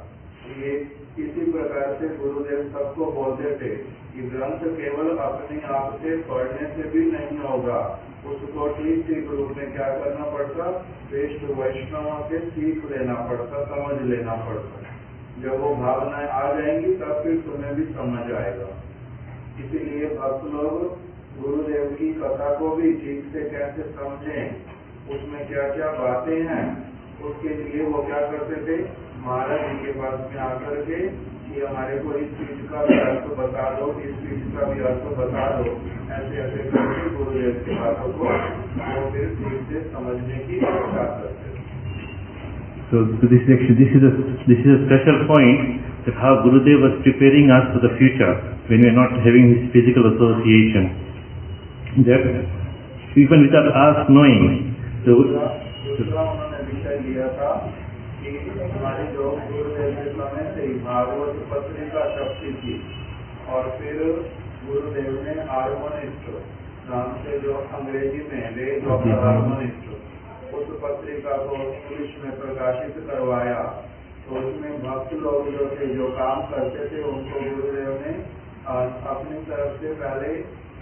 ये इसी प्रकार से गुरुदेव सबको बोलते थे कि ग्रंथ केवल अपने आप से पढ़ने से भी नहीं होगा, उसको ठीक ठीक रूप में क्या करना पड़ता? श्रेष्ठ वैष्णवों से सीख लेना पड़ता, समझ लेना पड़ता। जब वो भावनाएं आ जाएंगी तब फिर तुम्हें भी समझ आएगा। इसीलिए भक्त लोग गुरुदेव की कथा को भी ठीक से कैसे समझें, उसमें क्या क्या बातें हैं, उसके लिए वो क्या करते थे? महाराज जी के पास में आकर के कि हमारे को इस चीज का भी अर्थ बता दो, इस चीज का भी अर्थ बता दो, ऐसे ऐसे करके गुरुदेव की बातों को वो फिर ठीक से समझने की इच्छा करते। So this is a special point, that how Gurudev was preparing us for the future when we are not having his physical association. That even without us knowing, दूसरा उन्होंने विषय लिया था कि हमारी जो गुरुदेव के समय से ही भागवत पत्रिका छपती थी, और फिर गुरुदेव ने हार्मोनिस्ट नाम से जो अंग्रेजी में वेद ऑफ हार्मोनिस्ट, उस पत्रिका को इंग्लिश में प्रकाशित करवाया। तो उसमें भक्त लोग जो थे, जो काम करते थे, उनको गुरुदेव ने अपनी तरफ से पहले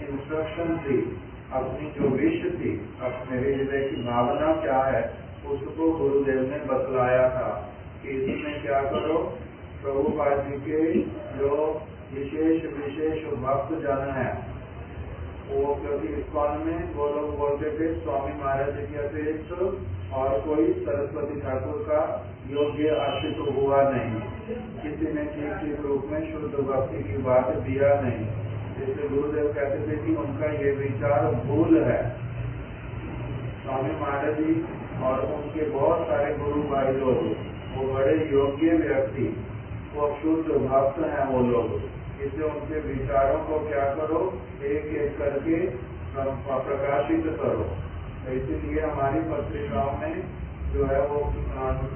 इंस्ट्रक्शन दी, अपनी जो विश थी, अपने हृदय की भावना क्या है, उसको गुरुदेव ने बतलाया था कि इसमें क्या करो। प्रभुपाद जी के जो विशेष विशेष भक्त जन है, वो क्योंकि इस्कॉन में वो लोग बोलते थे स्वामी महाराज जी के अतिरिक्त और कोई सरस्वती ठाकुर का योग्य आश्रित हुआ नहीं, किसी ने ठीक ठीक रूप में शुद्ध भक्ति की बात दिया नहीं। इसलिए गुरुदेव कहते थे कि उनका ये विचार भूल है। स्वामी महाराज जी और उनके बहुत सारे गुरु भाई लोग, वो बड़े योग्य व्यक्ति, वो शुद्ध भक्त हैं वो लोग। इसलिए उनके विचारों को क्या करो, एक एक करके प्रकाशित करो। तो इसीलिए हमारी पत्रिकाओं में जो है वो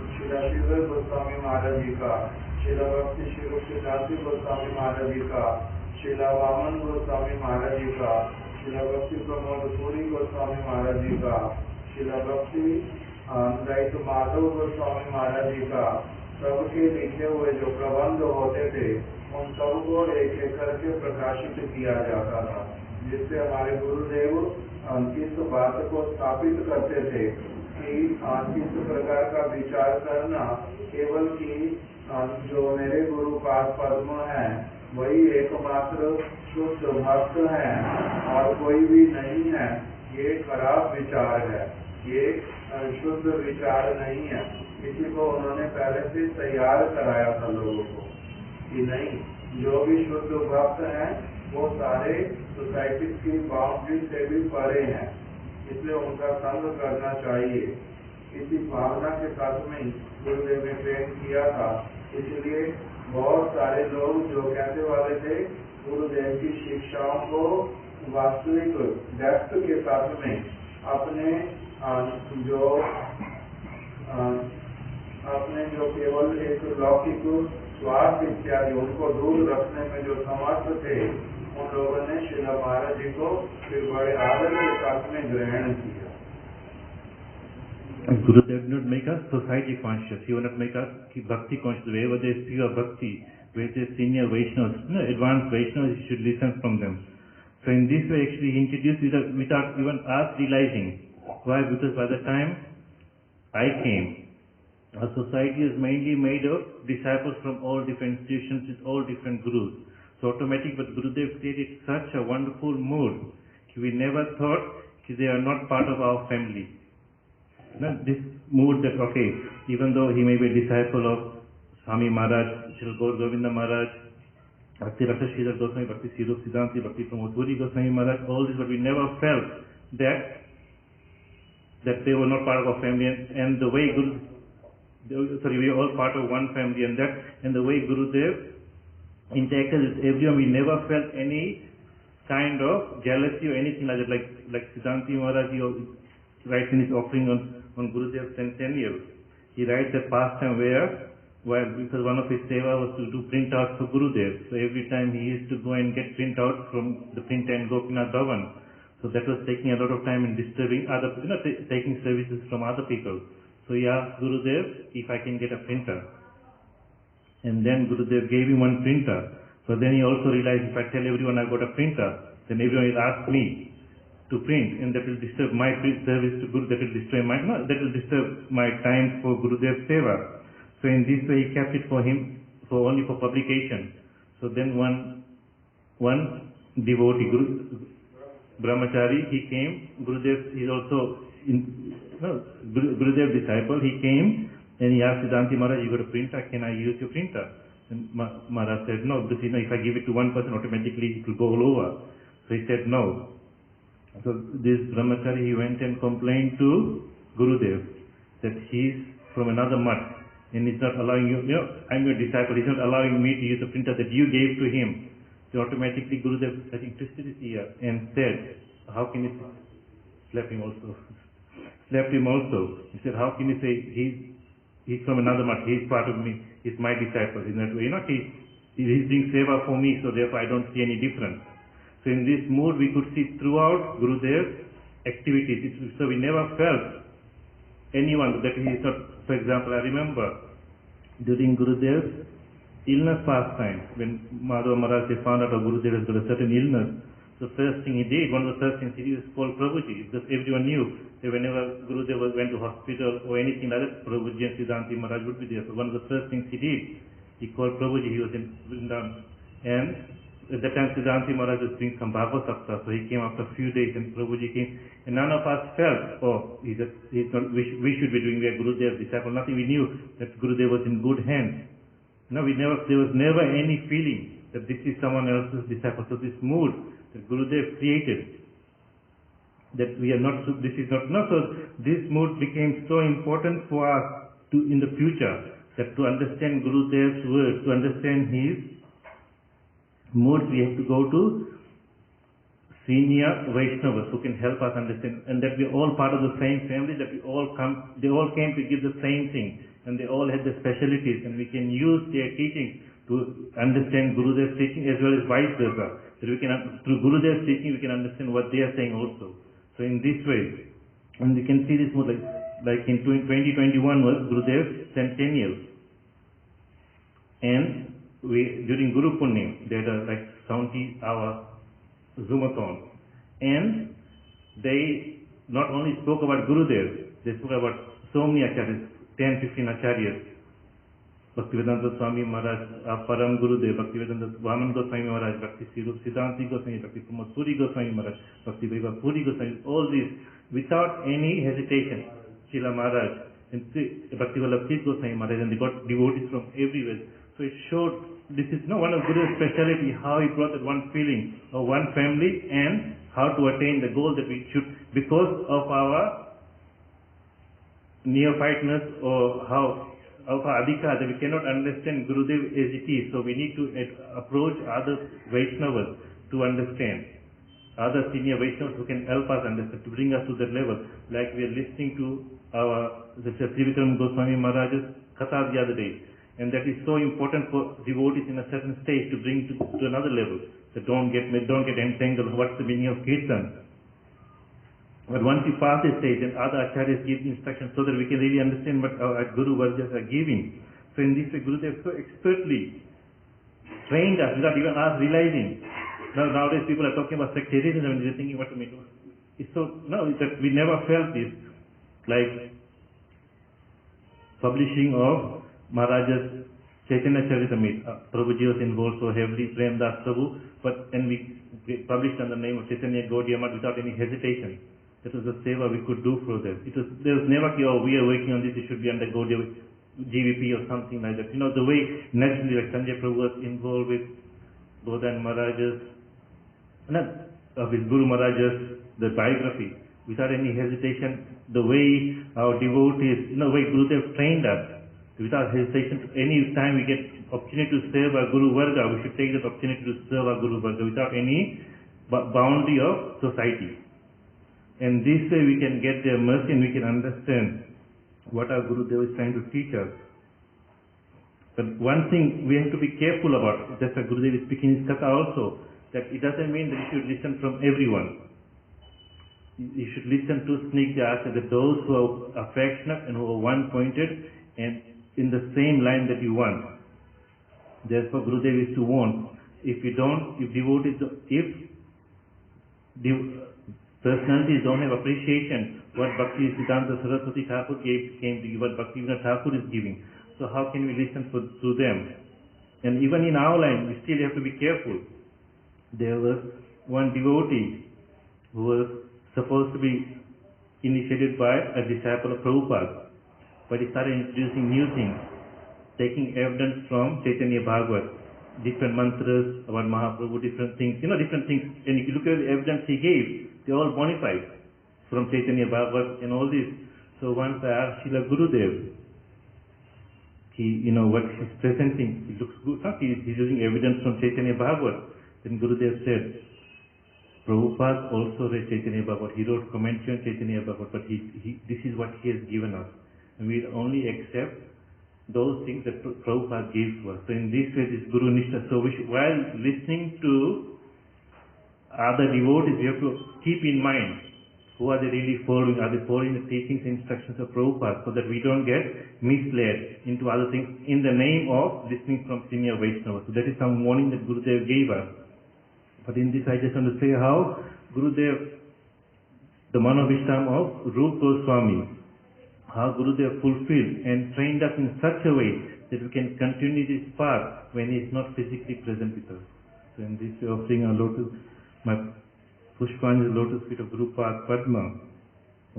श्रीला श्रीधर गोस्वामी महाराज जी का, श्रीला भक्ति श्री रूप सिद्धांति गोस्वामी महाराज जी का, श्रीला वामन गोस्वामी महाराज जी का, श्रीला भक्ति प्रमोद पुरी गोस्वामी महाराज जी का, श्रीला भक्ति दैत माधव गोस्वामी महाराज जी का, सबके लिखे हुए जो प्रबंध होते थे, उन सबको एक एक करके प्रकाशित किया जाता था, जिससे हमारे गुरुदेव इस बात को स्थापित करते थे कि इस प्रकार का विचार करना केवल कि जो मेरे गुरु पाद पद्म है वही एकमात्र शुद्ध भक्त है और कोई भी नहीं है, ये खराब विचार है, ये शुद्ध विचार नहीं है। किसी को उन्होंने पहले से तैयार कराया था लोगों को कि नहीं, जो भी शुद्ध भक्त हैं वो सारे सोसाइटी की बाउंड्री से भी परे हैं, इसलिए उनका संग करना चाहिए। इसी भावना के साथ में गुरुदेव ने ट्रेन किया था। इसलिए बहुत सारे लोग जो कहने वाले थे गुरुदेव की शिक्षाओं को वास्तविक डेप्थ के साथ में अपने जो केवल एक लौकिक स्वार्थ इत्यादि उनको दूर रखने में जो समर्थ थे, उन लोगों ने श्री महाराज जी को फिर बड़े आदर के साथ में ग्रहण किया। Gurudev did not make us society conscious. He would not make us bhakti conscious. Wherever there is pure bhakti, where there is senior Vaishnavas, advanced Vaishnavas, you should listen from them. So in this way, actually, he introduced without even us realizing. Why? Because by the time I came, our society is mainly made of disciples from all different institutions with all different gurus. So automatically, but Gurudev created such a wonderful mood. We never thought they are not part of our family. Now, this mood that, okay, even though he may be a disciple of Swami Maharaj, Sri Gaur Govinda Maharaj, Bhakti Rasa Sridhar Goswami, Bhakti Sirup Siddhanti, Bhakti Pramod Puri Goswami Maharaj, all this, but we never felt that they were not part of our family, and the way we are all part of one family, and the way Gurudev interacted with everyone, we never felt any kind of jealousy or anything like that, like Siddhanti Maharaj, he writes in his offering on Gurudev's centennial. He writes a pastime because one of his seva was to do printouts for Gurudev. So every time he used to go and get printouts from the printer in Gopinath Bhavan. So that was taking a lot of time and disturbing other, taking services from other people. So he asked Gurudev if I can get a printer. And then Gurudev gave him one printer. So then he also realized if I tell everyone I've got a printer, then everyone will ask me to print, and that will disturb my service to Guru, that will disturb my time for Gurudev's seva. So in this way he kept it for him, only for publication. So then one devotee, Brahmachari, he came, Gurudev is also Gurudev disciple, he came and he asked Siddhanti Maharaj, you got a printer, can I use your printer? And Maharaj said no, because if I give it to one person, automatically it will go all over. So he said no. So this Brahmachari, he went and complained to Gurudev that he is from another mutt and he's not allowing you, I'm your disciple, he's not allowing me to use the printer that you gave to him. So automatically Gurudev, I think, twisted his ear and said, how can you slap him also? Slapped him also. He said, how can you say he's from another mutt, he's part of me, he's my disciple. In that way, he's doing seva for me, so therefore I don't see any difference. So in this mood we could see throughout Gurudev's activities. So we never felt anyone that he is not. For example, I remember during Gurudev's illness pastime, when Madhava Maharaj found out that Gurudev has got a certain illness, the first thing he did, one of the first things he did was call Prabhuji, because everyone knew that whenever Gurudev went to hospital or anything like that, Prabhuji and Siddhanti Maharaj would be there. So one of the first things he did, he called Prabhuji. He was in Vrindavan, and at that time Siddhanti Maharaj was doing some Bhagavad Sapta, so he came after a few days and Prabhuji came, and none of us felt, we should be doing, we are Gurudev's disciple, nothing. We knew that Gurudev was in good hands. There was never any feeling that this is someone else's disciple. So this mood that Gurudev created, that we are not, this is not, so this mood became so important for us in the future, that to understand Gurudev's words, to understand his mood, we have to go to senior Vaishnavas who can help us understand, and that we are all part of the same family, that they all came to give the same thing, and they all had the specialties, and we can use their teaching to understand Gurudev's teaching as well as vice versa. That we can, through Gurudev's teaching, we can understand what they are saying also. So in this way, and we can see this more like in 2021 was Gurudev's centennial, and during Guru Punyam, they had a 70-hour Zoomathon, and they not only spoke about Gurudev, they spoke about so many acharyas, 10-15 acharyas, Bhaktivedanta Swami Maharaj, Param Gurudev, Bhaktivedanta Vaman Goswami Maharaj, Bhakti Sirup Siddhanti Goswami, Bhakti Pramod Puri Goswami Maharaj, Bhakti Vaibhav Puri Goswami, all these without any hesitation. Srila Maharaj and Bhaktivinoda Tirth Goswami Maharaj, and they got devotees from everywhere. So it showed this is one of Guru's speciality, how he brought that one feeling of one family and how to attain the goal that we should, because of our neophyteness or how of our adhika, that we cannot understand Gurudev as it is. So we need to approach other Vaishnavas to understand, other senior Vaishnavas who can help us understand, to bring us to that level. Like we are listening to the Srivikram Goswami Maharaj's Katha the other day. And that is so important for devotees in a certain stage to bring to another level. So don't get entangled. What's the meaning of Kirtan? But once you pass this stage, then other acharyas give instructions so that we can really understand what our Guru Vargas are giving. So in this way, Gurudev so expertly trained us without even us realizing. Nowadays people are talking about sectarianism and they're thinking what to mean. It's so, no, it's that we never felt this, like publishing of Maharaj's Chaitanya Charitamrita. Prabhuji was involved so heavily, Prem Das Prabhu, and we published under the name of Chaitanya Gaudiya Math without any hesitation. That was the seva we could do for them. There was never, oh, we are working on this, it should be under Gaudiya GVP or something like that. The way naturally, like Sanjay Prabhu was involved with Bodhan Maharaj's, of his Guru Maharaj's, the biography, without any hesitation, the way our devotees, the way Gurudev trained us, without hesitation, any time we get opportunity to serve our Guru Varga, we should take that opportunity to serve our Guru Varga without any boundary of society. And this way we can get their mercy and we can understand what our Gurudev is trying to teach us. But one thing we have to be careful about, just as Gurudev is speaking in his Katha also, that it doesn't mean that you should listen from everyone. You should listen to Snigdha Acharya, that those who are affectionate and who are one-pointed and in the same line that you want. Therefore, Gurudev is to warn, if personalities don't have appreciation what Bhakti Siddhanta Saraswati Thakur came to give, what Bhakti Vinod Thakur is giving. So how can we listen to them? And even in our line, we still have to be careful. There was one devotee who was supposed to be initiated by a disciple of Prabhupada, but he started introducing new things, taking evidence from Chaitanya Bhagavat, different mantras about Mahaprabhu, different things, different things. And if you look at the evidence he gave, they're all bona fide from Chaitanya Bhagavat and all this. So once I asked Srila Gurudev, what he's presenting, it looks good. He's using evidence from Chaitanya Bhagavat. Then Gurudev said, Prabhupada also read Chaitanya Bhagavat. He wrote commentary on Chaitanya Bhagavat, but this is what he has given us. And we only accept those things that Prabhupada gave to us. So in this way, this Guru Nishtha. So while listening to other devotees, we have to keep in mind who are they really following. Are they following the teachings and instructions of Prabhupada, so that we don't get misled into other things in the name of listening from senior Vaishnavas. So that is some warning that Gurudev gave us. But in this I just want to say how Gurudev, the Manovishtam of Rup Goswami, how Gurudev fulfilled and trained us in such a way that we can continue this path when he is not physically present with us. So in this way, offering a lotus, my Pushpanjali lotus feet of Guru Padma,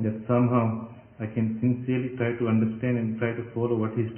that somehow I can sincerely try to understand and try to follow what he is